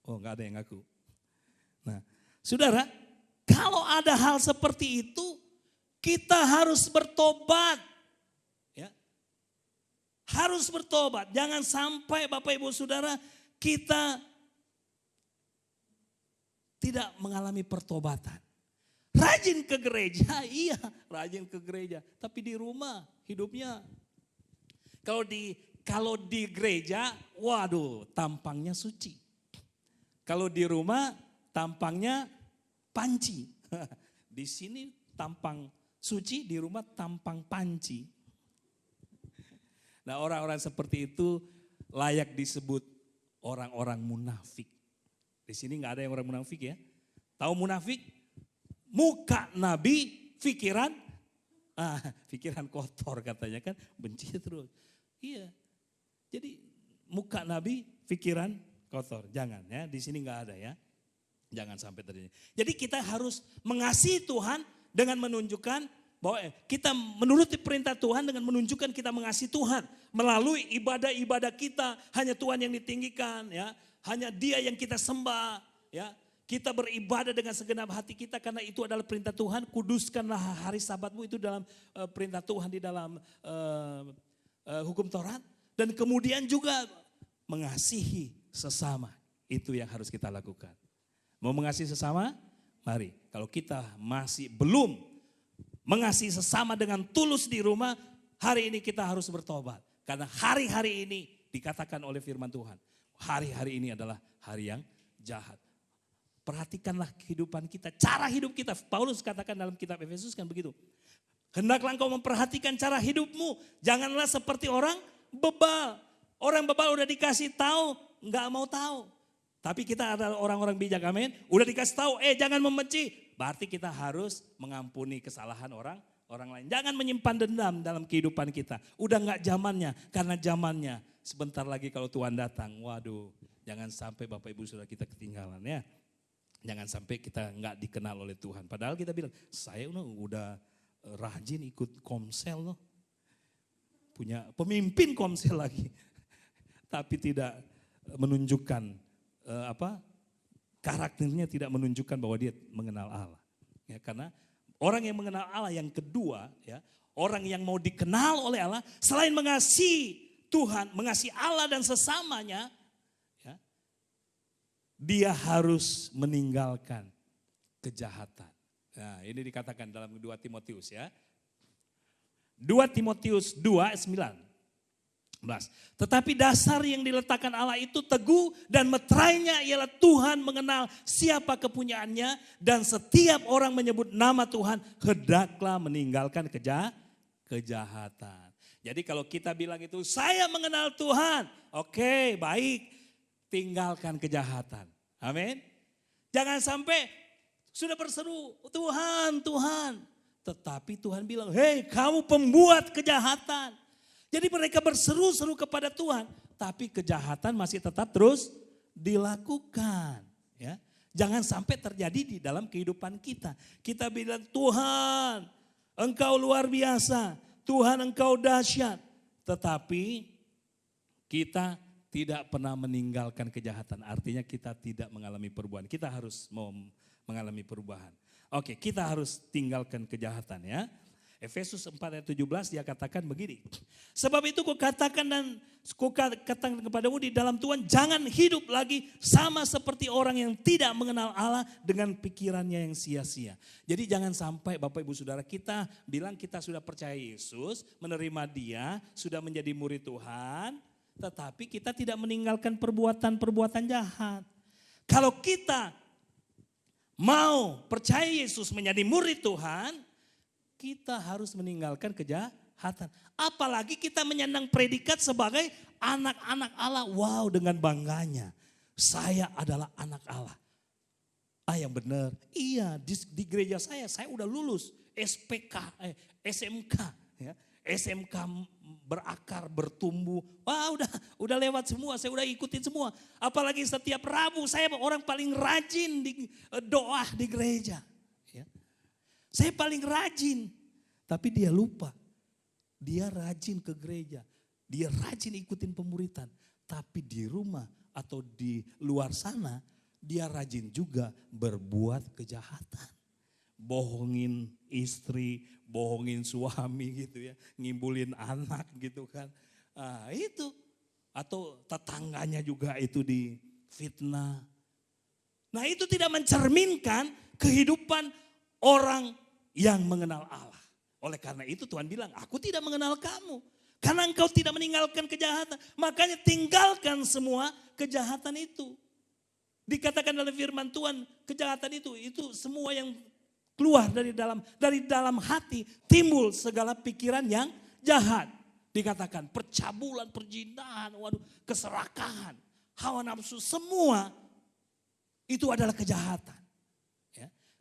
Oh enggak ada yang ngaku. Nah saudara, kalau ada hal seperti itu, kita harus bertobat. Ya. Harus bertobat. Jangan sampai Bapak Ibu Saudara kita tidak mengalami pertobatan. Rajin ke gereja, iya rajin ke gereja. Tapi di rumah hidupnya. Kalau di gereja, waduh tampangnya suci. Kalau di rumah tampangnya panci. Di sini tampang suci, di rumah tampang panci. Nah orang-orang seperti itu layak disebut orang-orang munafik. Di sini nggak ada yang orang munafik ya. Tahu munafik? Muka nabi, pikiran kotor katanya kan, benci terus. Iya. Jadi muka nabi, pikiran kotor. Jangan ya, di sini nggak ada ya. Jangan sampai terjadi. Jadi kita harus mengasihi Tuhan dengan menunjukkan bahwa kita menuruti perintah Tuhan dengan menunjukkan kita mengasihi Tuhan. Melalui ibadah-ibadah kita, hanya Tuhan yang ditinggikan, ya. Hanya Dia yang kita sembah, ya. Kita beribadah dengan segenap hati kita karena itu adalah perintah Tuhan. Kuduskanlah hari Sabatmu, itu dalam perintah Tuhan di dalam hukum Taurat. Dan kemudian juga mengasihi sesama, itu yang harus kita lakukan. Mau mengasihi sesama? Mari, kalau kita masih belum mengasihi sesama dengan tulus di rumah, hari ini kita harus bertobat. Karena hari-hari ini dikatakan oleh firman Tuhan, hari-hari ini adalah hari yang jahat. Perhatikanlah kehidupan kita, cara hidup kita. Paulus katakan dalam kitab Efesus kan begitu. Hendaklah engkau memperhatikan cara hidupmu, janganlah seperti orang bebal. Orang bebal udah dikasih tahu, nggak mau tahu. Tapi kita adalah orang-orang bijak, amin. Udah dikasih tahu, jangan membenci. Berarti kita harus mengampuni kesalahan orang lain. Jangan menyimpan dendam dalam kehidupan kita. Udah nggak zamannya, karena zamannya sebentar lagi kalau Tuhan datang. Waduh, jangan sampai Bapak Ibu Saudara kita ketinggalan ya. Jangan sampai kita nggak dikenal oleh Tuhan. Padahal kita bilang, saya udah rajin ikut komsel loh. Punya pemimpin komsel lagi. Tapi tidak menunjukkan karakternya, tidak menunjukkan bahwa dia mengenal Allah. Ya, karena orang yang mengenal Allah yang kedua, ya, orang yang mau dikenal oleh Allah, selain mengasihi Tuhan, mengasihi Allah dan sesamanya, ya, dia harus meninggalkan kejahatan. Nah, ini dikatakan dalam 2 Timotius ya. 2 Timotius 2:9. Tetapi dasar yang diletakkan Allah itu teguh dan meterainya ialah Tuhan mengenal siapa kepunyaannya dan setiap orang menyebut nama Tuhan hendaklah meninggalkan kejahatan. Jadi kalau kita bilang itu saya mengenal Tuhan, oke, baik, tinggalkan kejahatan. Amin. Jangan sampai sudah berseru Tuhan, Tuhan, tetapi Tuhan bilang, hei kamu pembuat kejahatan. Jadi mereka berseru-seru kepada Tuhan, tapi kejahatan masih tetap terus dilakukan. Ya, jangan sampai terjadi di dalam kehidupan kita. Kita bilang Tuhan, Engkau luar biasa, Tuhan Engkau dahsyat, tetapi kita tidak pernah meninggalkan kejahatan. Artinya kita tidak mengalami perubahan. Kita harus mau mengalami perubahan. Oke, kita harus tinggalkan kejahatan ya. Efesus 4:17 dia katakan begini. Sebab itu kukatakan kepadamu di dalam Tuhan, jangan hidup lagi sama seperti orang yang tidak mengenal Allah dengan pikirannya yang sia-sia. Jadi jangan sampai Bapak Ibu Saudara kita bilang kita sudah percaya Yesus, menerima Dia, sudah menjadi murid Tuhan, tetapi kita tidak meninggalkan perbuatan-perbuatan jahat. Kalau kita mau percaya Yesus menjadi murid Tuhan, kita harus meninggalkan kejahatan. Apalagi kita menyandang predikat sebagai anak-anak Allah. Wow, dengan bangganya. Saya adalah anak Allah. Yang benar. Iya, di gereja saya udah lulus SMK. Ya. SMK berakar, bertumbuh. Wah, udah lewat semua, saya udah ikutin semua. Apalagi setiap Rabu saya orang paling rajin di doa di gereja. Ya. Saya paling rajin, tapi dia lupa. Dia rajin ke gereja, dia rajin ikutin pemuritan. Tapi di rumah atau di luar sana, dia rajin juga berbuat kejahatan. Bohongin istri, bohongin suami gitu ya. Ngimbulin anak gitu kan. Itu. Atau tetangganya juga itu di fitnah. Nah itu tidak mencerminkan kehidupan orang yang mengenal Allah. Oleh karena itu Tuhan bilang, aku tidak mengenal kamu. Karena engkau tidak meninggalkan kejahatan. Makanya tinggalkan semua kejahatan itu. Dikatakan dalam firman Tuhan, kejahatan itu semua yang keluar dari dalam hati. Timbul segala pikiran yang jahat. Dikatakan percabulan, perjinahan, keserakahan, hawa nafsu, semua itu adalah kejahatan.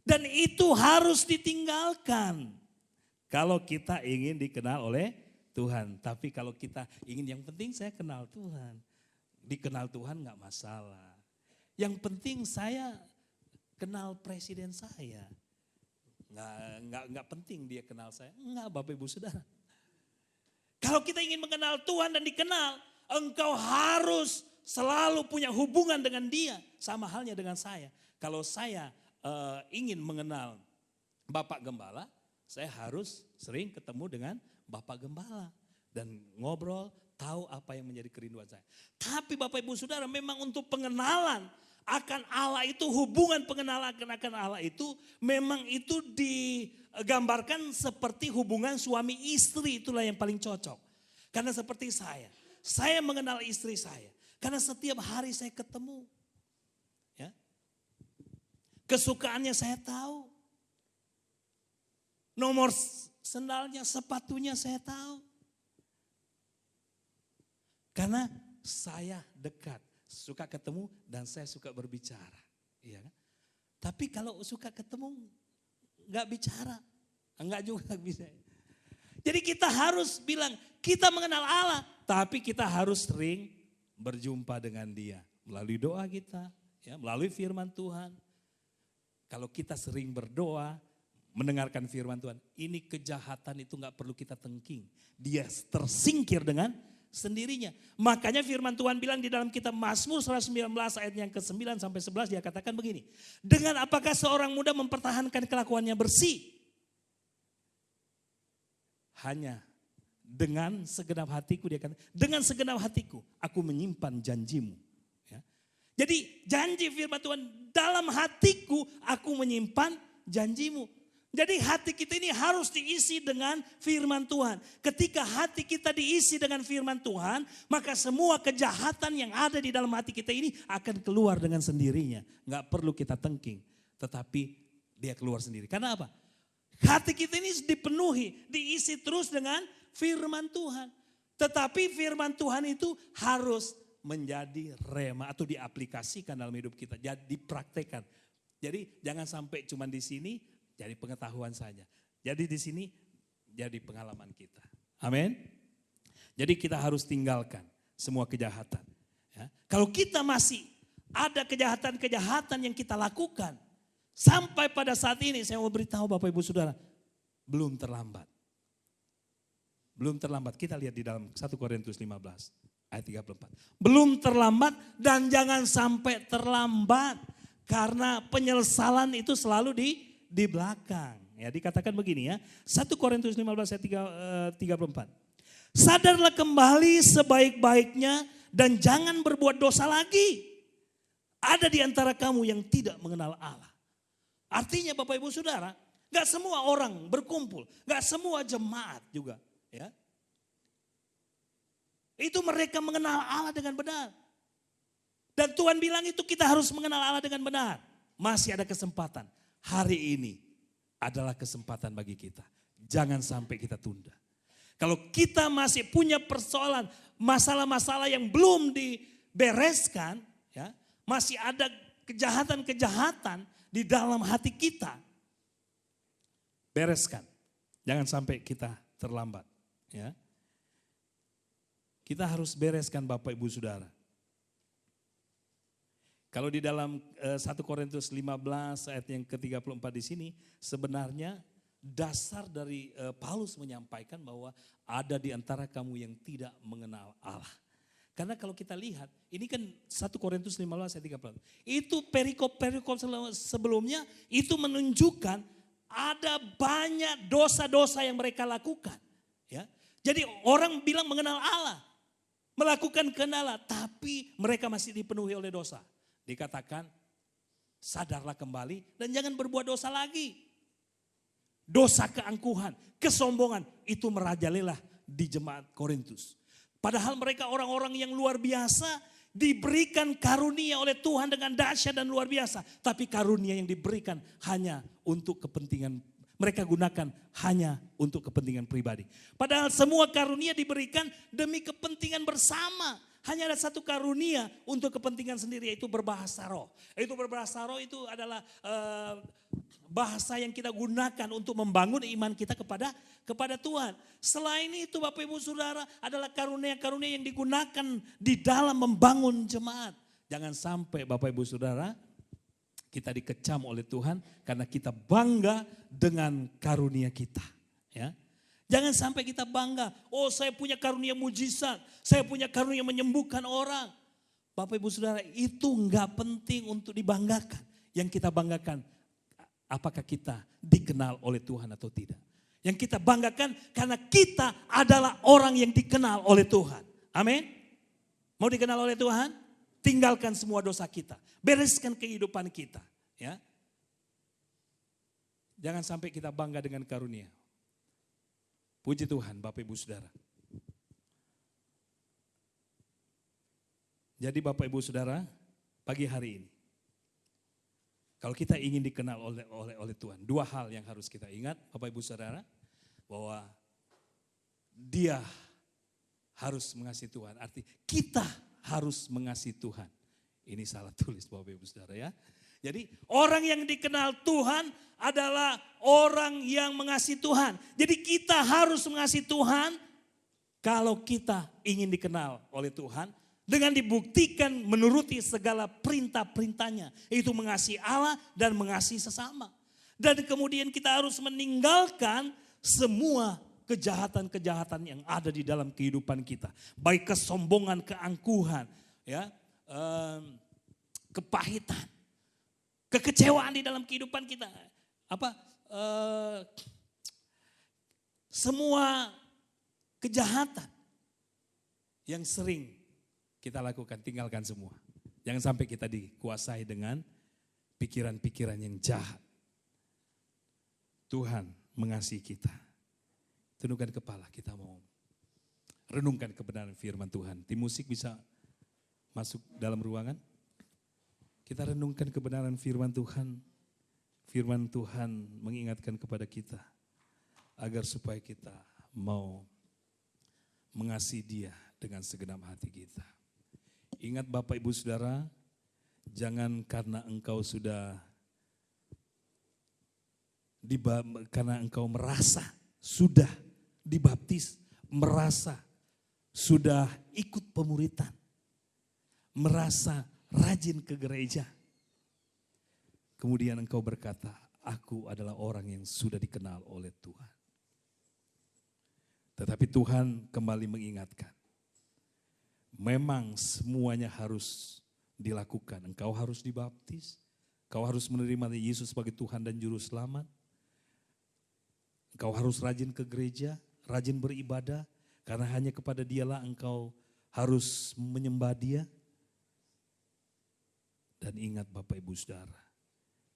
Dan itu harus ditinggalkan kalau kita ingin dikenal oleh Tuhan. Tapi kalau kita ingin yang penting saya kenal Tuhan. Dikenal Tuhan gak masalah. Yang penting saya kenal presiden saya. Nggak penting dia kenal saya. Enggak, Bapak Ibu Saudara. Kalau kita ingin mengenal Tuhan dan dikenal, engkau harus selalu punya hubungan dengan dia. Sama halnya dengan saya. Kalau saya ingin mengenal Bapak Gembala, saya harus sering ketemu dengan Bapak Gembala. Dan ngobrol, tahu apa yang menjadi kerinduan saya. Tapi Bapak Ibu Saudara, memang untuk pengenalan akan Allah itu, hubungan pengenalan akan Allah itu, memang itu digambarkan seperti hubungan suami istri, itulah yang paling cocok. Karena seperti saya mengenal istri saya. Karena setiap hari saya ketemu. Ya. Kesukaannya saya tahu. Nomor sendalnya, sepatunya saya tahu. Karena saya dekat, suka ketemu dan saya suka berbicara. Iya kan? Tapi kalau suka ketemu, nggak bicara. Enggak juga bisa. Jadi kita harus bilang, kita mengenal Allah. Tapi kita harus sering berjumpa dengan dia. Melalui doa kita, ya, melalui firman Tuhan. Kalau kita sering berdoa, mendengarkan firman Tuhan, ini kejahatan itu nggak perlu kita tengking. Dia tersingkir dengan sendirinya. Makanya firman Tuhan bilang di dalam kitab Mazmur 119 ayat yang ke-9 sampai 11, dia katakan begini. Dengan apakah seorang muda mempertahankan kelakuannya bersih? Hanya dengan segenap hatiku, dia kata, dengan segenap hatiku aku menyimpan janjimu. Ya. Jadi janji firman Tuhan, dalam hatiku aku menyimpan janjimu. Jadi hati kita ini harus diisi dengan firman Tuhan. Ketika hati kita diisi dengan firman Tuhan, maka semua kejahatan yang ada di dalam hati kita ini akan keluar dengan sendirinya. Nggak perlu kita tengking, tetapi dia keluar sendiri. Karena apa? Hati kita ini dipenuhi, diisi terus dengan firman Tuhan. Tetapi firman Tuhan itu harus menjadi rema atau diaplikasikan dalam hidup kita, jadi dipraktekkan. Jadi jangan sampai cuma di sini jadi pengetahuan saja. Jadi di sini jadi pengalaman kita. Amin. Jadi kita harus tinggalkan semua kejahatan. Ya. Kalau kita masih ada kejahatan-kejahatan yang kita lakukan, sampai pada saat ini saya mau beritahu Bapak Ibu Saudara, belum terlambat. Belum terlambat. Kita lihat di dalam 1 Korintus 15 ayat 34. Belum terlambat dan jangan sampai terlambat. Karena penyesalan itu selalu di belakang. Ya, dikatakan begini ya. 1 Korintus 15 ayat 34. Sadarlah kembali sebaik-baiknya dan jangan berbuat dosa lagi. Ada di antara kamu yang tidak mengenal Allah. Artinya Bapak Ibu Saudara, gak semua orang berkumpul, gak semua jemaat juga. Ya. Itu mereka mengenal Allah dengan benar. Dan Tuhan bilang itu kita harus mengenal Allah dengan benar. Masih ada kesempatan. Hari ini adalah kesempatan bagi kita. Jangan sampai kita tunda. Kalau kita masih punya persoalan, masalah-masalah yang belum dibereskan, ya, masih ada kejahatan-kejahatan di dalam hati kita, bereskan. Jangan sampai kita terlambat. Ya. Kita harus bereskan Bapak Ibu Saudara. Kalau di dalam 1 Korintus 15 ayat yang ke-34 di sini, sebenarnya dasar dari Paulus menyampaikan bahwa ada di antara kamu yang tidak mengenal Allah. Karena kalau kita lihat, ini kan 1 Korintus 15 ayat 34. Itu perikop-perikop sebelumnya itu menunjukkan ada banyak dosa-dosa yang mereka lakukan. Ya. Jadi orang bilang mengenal Allah, melakukan kenalan, tapi mereka masih dipenuhi oleh dosa. Dikatakan sadarlah kembali dan jangan berbuat dosa lagi. Dosa keangkuhan, kesombongan itu merajalela di jemaat Korintus. Padahal mereka orang-orang yang luar biasa, diberikan karunia oleh Tuhan dengan dahsyat dan luar biasa. Tapi karunia yang diberikan hanya untuk kepentingan, mereka gunakan hanya untuk kepentingan pribadi. Padahal semua karunia diberikan demi kepentingan bersama. Hanya ada satu karunia untuk kepentingan sendiri, yaitu berbahasa roh. Itu berbahasa roh itu adalah bahasa yang kita gunakan untuk membangun iman kita kepada Tuhan. Selain itu Bapak Ibu Saudara adalah karunia-karunia yang digunakan di dalam membangun jemaat. Jangan sampai Bapak Ibu Saudara Kita dikecam oleh Tuhan karena kita bangga dengan karunia kita. Ya. Jangan sampai kita bangga, oh saya punya karunia mujizat, saya punya karunia menyembuhkan orang. Bapak Ibu Saudara, itu enggak penting untuk dibanggakan. Yang kita banggakan, apakah kita dikenal oleh Tuhan atau tidak. Yang kita banggakan karena kita adalah orang yang dikenal oleh Tuhan. Amin. Mau dikenal oleh Tuhan? Tinggalkan semua dosa kita. Bereskan kehidupan kita. Ya. Jangan sampai kita bangga dengan karunia. Puji Tuhan Bapak Ibu Saudara. Jadi Bapak Ibu Saudara, pagi hari ini, kalau kita ingin dikenal oleh Tuhan, dua hal yang harus kita ingat Bapak Ibu Saudara, bahwa dia harus mengasihi Tuhan, arti kita harus mengasihi Tuhan. Ini salah tulis Bapak Ibu Saudara ya. Jadi orang yang dikenal Tuhan adalah orang yang mengasihi Tuhan. Jadi kita harus mengasihi Tuhan kalau kita ingin dikenal oleh Tuhan. Dengan dibuktikan menuruti segala perintah-perintahnya. Itu mengasihi Allah dan mengasihi sesama. Dan kemudian kita harus meninggalkan semua kejahatan-kejahatan yang ada di dalam kehidupan kita. Baik kesombongan, keangkuhan, ya, kepahitan, kekecewaan di dalam kehidupan kita. Semua kejahatan yang sering kita lakukan, tinggalkan semua. Jangan sampai kita dikuasai dengan pikiran-pikiran yang jahat. Tuhan mengasihi kita. Tundukkan kepala, kita mau renungkan kebenaran firman Tuhan. Tim musik bisa masuk dalam ruangan. Kita renungkan kebenaran firman Tuhan. Firman Tuhan mengingatkan kepada kita agar supaya kita mau mengasihi Dia dengan segenap hati kita. Ingat Bapak Ibu Saudara, jangan karena engkau sudah karena engkau merasa sudah dibaptis, merasa sudah ikut pemuritan, merasa rajin ke gereja. Kemudian engkau berkata, aku adalah orang yang sudah dikenal oleh Tuhan. Tetapi Tuhan kembali mengingatkan, memang semuanya harus dilakukan. Engkau harus dibaptis, engkau harus menerima Yesus sebagai Tuhan dan Juru Selamat. Engkau harus rajin ke gereja, rajin beribadah, karena hanya kepada Dialah engkau harus menyembah Dia. Dan ingat Bapak Ibu Saudara,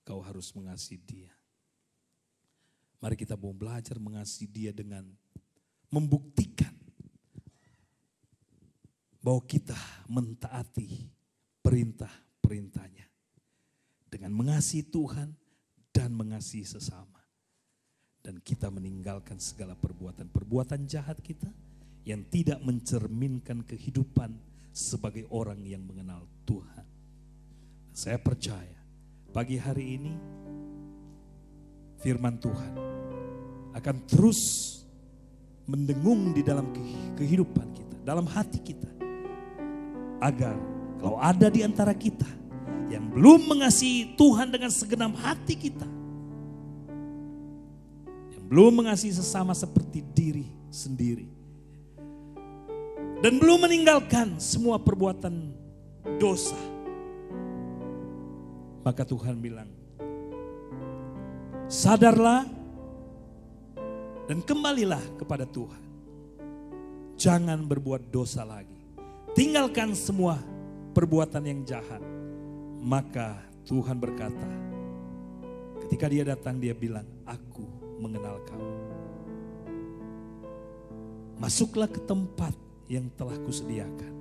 kau harus mengasihi Dia. Mari kita mau belajar mengasihi Dia dengan membuktikan bahwa kita mentaati perintah-perintahnya. Dengan mengasihi Tuhan dan mengasihi sesama. Dan kita meninggalkan segala perbuatan jahat kita yang tidak mencerminkan kehidupan sebagai orang yang mengenal Tuhan. Saya percaya pagi hari ini firman Tuhan akan terus mendengung di dalam kehidupan kita, dalam hati kita. Agar kalau ada di antara kita yang belum mengasihi Tuhan dengan segenap hati kita, yang belum mengasihi sesama seperti diri sendiri, dan belum meninggalkan semua perbuatan dosa, maka Tuhan bilang, sadarlah dan kembalilah kepada Tuhan. Jangan berbuat dosa lagi. Tinggalkan semua perbuatan yang jahat. Maka Tuhan berkata, ketika Dia datang Dia bilang, aku mengenal kamu. Masuklah ke tempat yang telah kusediakan.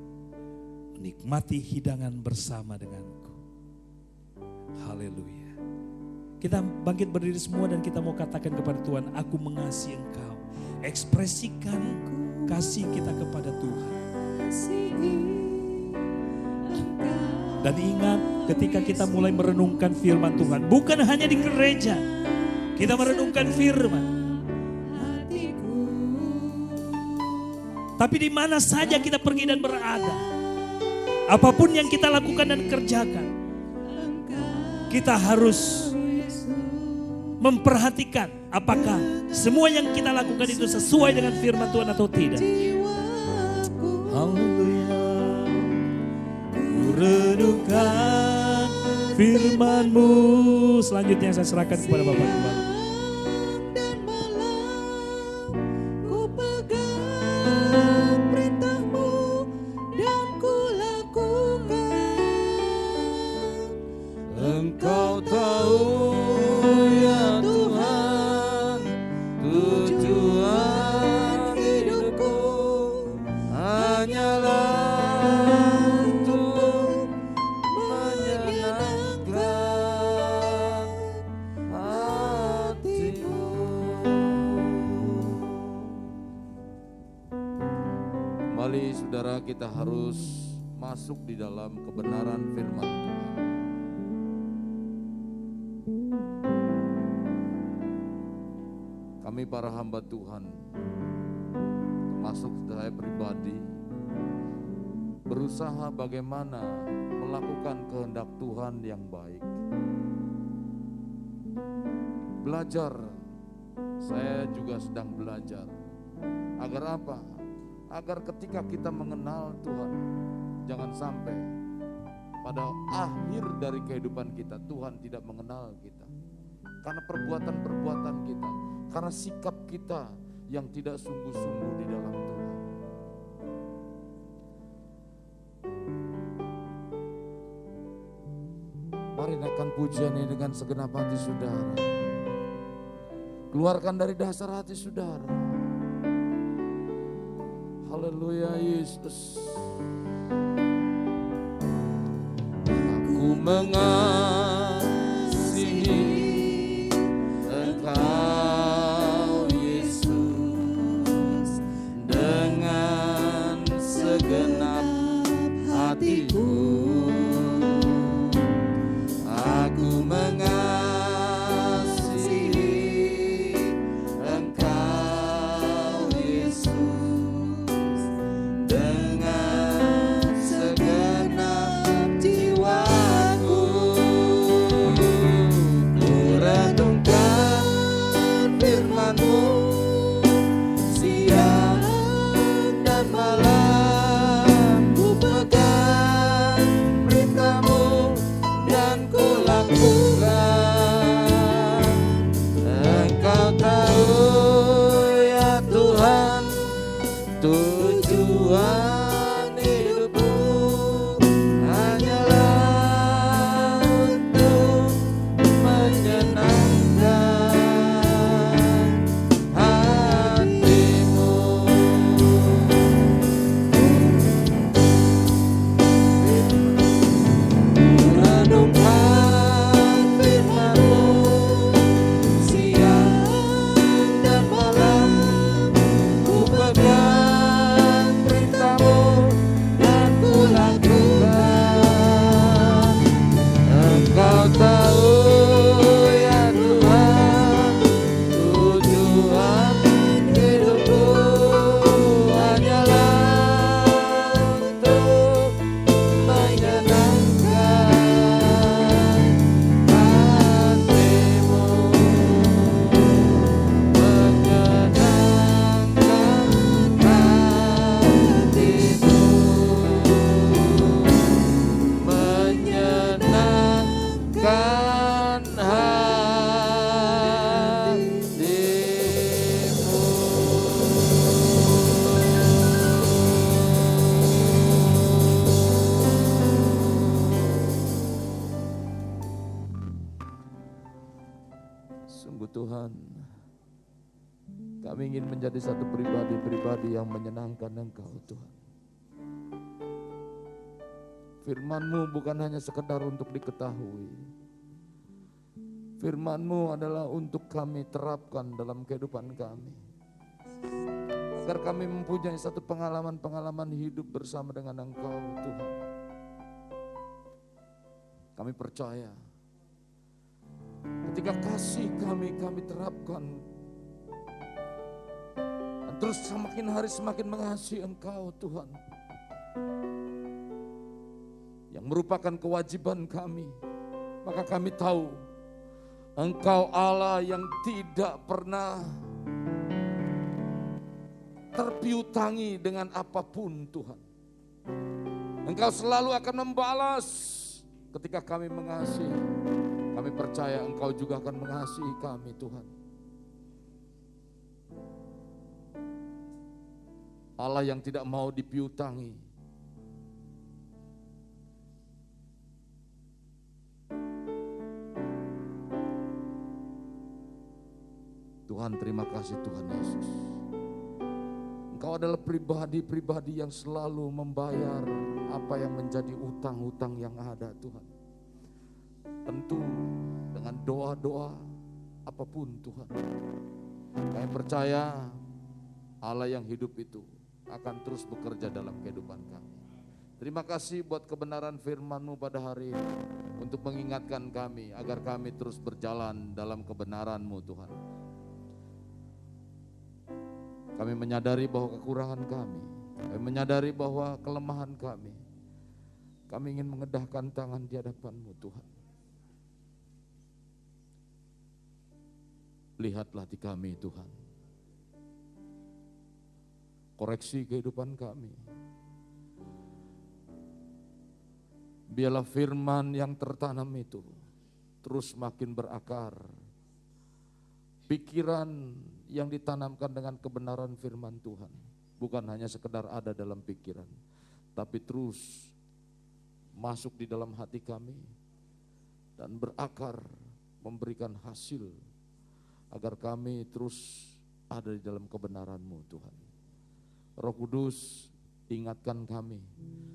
Menikmati hidangan bersama denganku. Haleluya. Kita bangkit berdiri semua dan kita mau katakan kepada Tuhan, aku mengasihi Engkau. Ekspresikan kasih kita kepada Tuhan. Dan ingat ketika kita mulai merenungkan firman Tuhan, bukan hanya di gereja, kita merenungkan firman. Tapi di mana saja kita pergi dan berada, apapun yang kita lakukan dan kerjakan, kita harus memperhatikan apakah semua yang kita lakukan itu sesuai dengan firman Tuhan atau tidak. Haleluya. Ku renungkan firman-Mu. Selanjutnya saya serahkan kepada Bapak Gembala. Engkau tahu ya Tuhan, tujuan hidupku hanyalah untuk menyenangkan hati-Mu. Kembali saudara, kita harus masuk di dalam kebenaran firman Tuhan. Kami para hamba Tuhan, termasuk saya pribadi, berusaha bagaimana melakukan kehendak Tuhan yang baik. Belajar, saya juga sedang belajar. Agar apa? Agar ketika kita mengenal Tuhan, jangan sampai pada akhir dari kehidupan kita, Tuhan tidak mengenal kita. Karena perbuatan-perbuatan kita, karena sikap kita yang tidak sungguh-sungguh di dalam Tuhan. Mari naikkan pujian ini dengan segenap hati saudara. Keluarkan dari dasar hati saudara. Haleluya Yesus. Aku mengasihi Engkau Yesus dengan segenap hatiku. Aku mengasihi Engkau Yesus dengan segenap jiwaku. Ku renungkan firman-Mu siang dan malam. Ku pegang perintah-Mu dan ku lakukan. Engkau tahu ya Tuhan, tujuan hidupku hanyalah untuk menyenangkan hati-Mu. Renungkan firman-Mu siang dan malam. Ku pegang perintah-Mu dan ku lakukan. Engkau tahu ya Tuhan, tujuan hidupku hanyalah untuk menyenangkan hati-Mu, menyenangkan hati-Mu, menyenangkan hati-Mu. Sungguh Tuhan, kami ingin menjadi satu pribadi-pribadi yang menyenangkan Engkau Tuhan. Firman-Mu bukan hanya sekedar untuk diketahui. Firman-Mu adalah untuk kami terapkan dalam kehidupan kami. Agar kami mempunyai satu pengalaman-pengalaman hidup bersama dengan Engkau Tuhan. Kami percaya ketika kasih kami terapkan, dan terus semakin hari semakin mengasihi Engkau Tuhan, yang merupakan kewajiban kami Maka kami tahu Engkau Allah yang tidak pernah terpiutangi dengan apapun Tuhan. Engkau selalu akan membalas ketika kami mengasihi. Kami percaya Engkau juga akan mengasihi kami Tuhan. Allah yang tidak mau dipiutangi. Tuhan, terima kasih Tuhan Yesus. Engkau adalah pribadi-pribadi yang selalu membayar apa yang menjadi utang-utang yang ada Tuhan. Tentu dengan doa-doa apapun Tuhan. Kami percaya Allah yang hidup itu akan terus bekerja dalam kehidupan kami. Terima kasih buat kebenaran firman-Mu pada hari ini. Untuk mengingatkan kami agar kami terus berjalan dalam kebenaran-Mu Tuhan. Kami menyadari bahwa kekurangan kami menyadari bahwa kelemahan kami ingin mengedahkan tangan di hadapan-Mu Tuhan. Lihatlah di kami Tuhan. Koreksi kehidupan kami. Biarlah firman yang tertanam itu terus makin berakar. Pikiran yang ditanamkan dengan kebenaran firman Tuhan bukan hanya sekedar ada dalam pikiran, tapi terus masuk di dalam hati kami dan berakar, memberikan hasil agar kami terus ada di dalam kebenaran-Mu Tuhan. Roh Kudus, ingatkan kami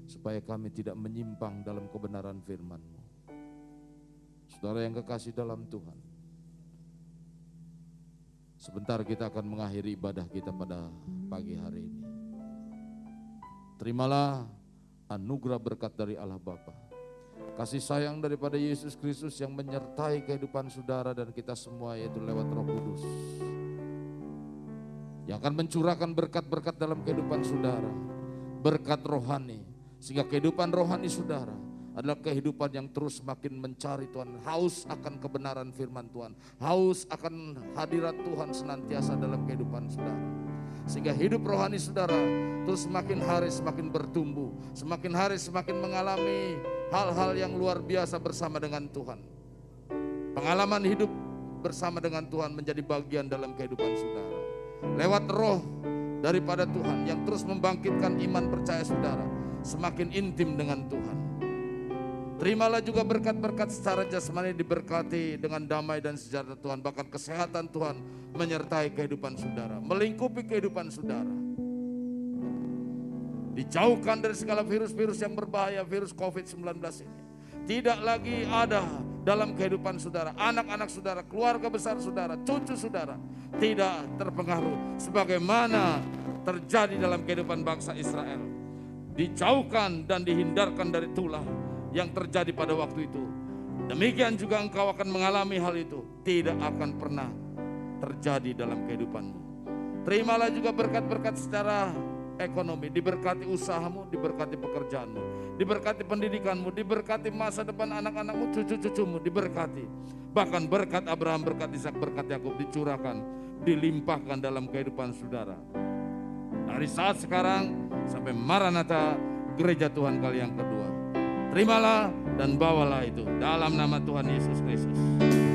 supaya kami tidak menyimpang dalam kebenaran firman-Mu. Saudara yang kekasih dalam Tuhan, sebentar kita akan mengakhiri ibadah kita pada pagi hari ini. Terimalah anugerah berkat dari Allah Bapa, kasih sayang daripada Yesus Kristus yang menyertai kehidupan saudara dan kita semua, yaitu lewat Roh Kudus, yang akan mencurahkan berkat-berkat dalam kehidupan saudara, berkat rohani, sehingga kehidupan rohani saudara adalah kehidupan yang terus makin mencari Tuhan, haus akan kebenaran firman Tuhan, haus akan hadirat Tuhan senantiasa dalam kehidupan saudara. Sehingga hidup rohani saudara terus semakin hari semakin bertumbuh, semakin hari semakin mengalami hal-hal yang luar biasa bersama dengan Tuhan. Pengalaman hidup bersama dengan Tuhan menjadi bagian dalam kehidupan saudara. Lewat roh daripada Tuhan yang terus membangkitkan iman percaya saudara, semakin intim dengan Tuhan. Terimalah juga berkat-berkat secara jasmani, diberkati dengan damai dan sejahtera Tuhan. Bahkan kesehatan Tuhan menyertai kehidupan saudara, melingkupi kehidupan saudara. Dijauhkan dari segala virus-virus yang berbahaya, virus COVID-19 ini tidak lagi ada dalam kehidupan saudara. Anak-anak saudara, keluarga besar saudara, cucu saudara tidak terpengaruh sebagaimana terjadi dalam kehidupan bangsa Israel. Dijauhkan dan dihindarkan dari tulah yang terjadi pada waktu itu. Demikian juga engkau akan mengalami hal itu, tidak akan pernah terjadi dalam kehidupanmu. Terimalah juga berkat-berkat secara ekonomi, diberkati usahamu, diberkati pekerjaanmu, diberkati pendidikanmu, diberkati masa depan anak-anakmu, cucu-cucumu, diberkati. Bahkan berkat Abraham, berkat Ishak, berkat Yakub dicurahkan, dilimpahkan dalam kehidupan saudara. Dari saat sekarang sampai Maranatha, gereja Tuhan kali yang kedua. Terimalah dan bawalah itu dalam nama Tuhan Yesus Kristus.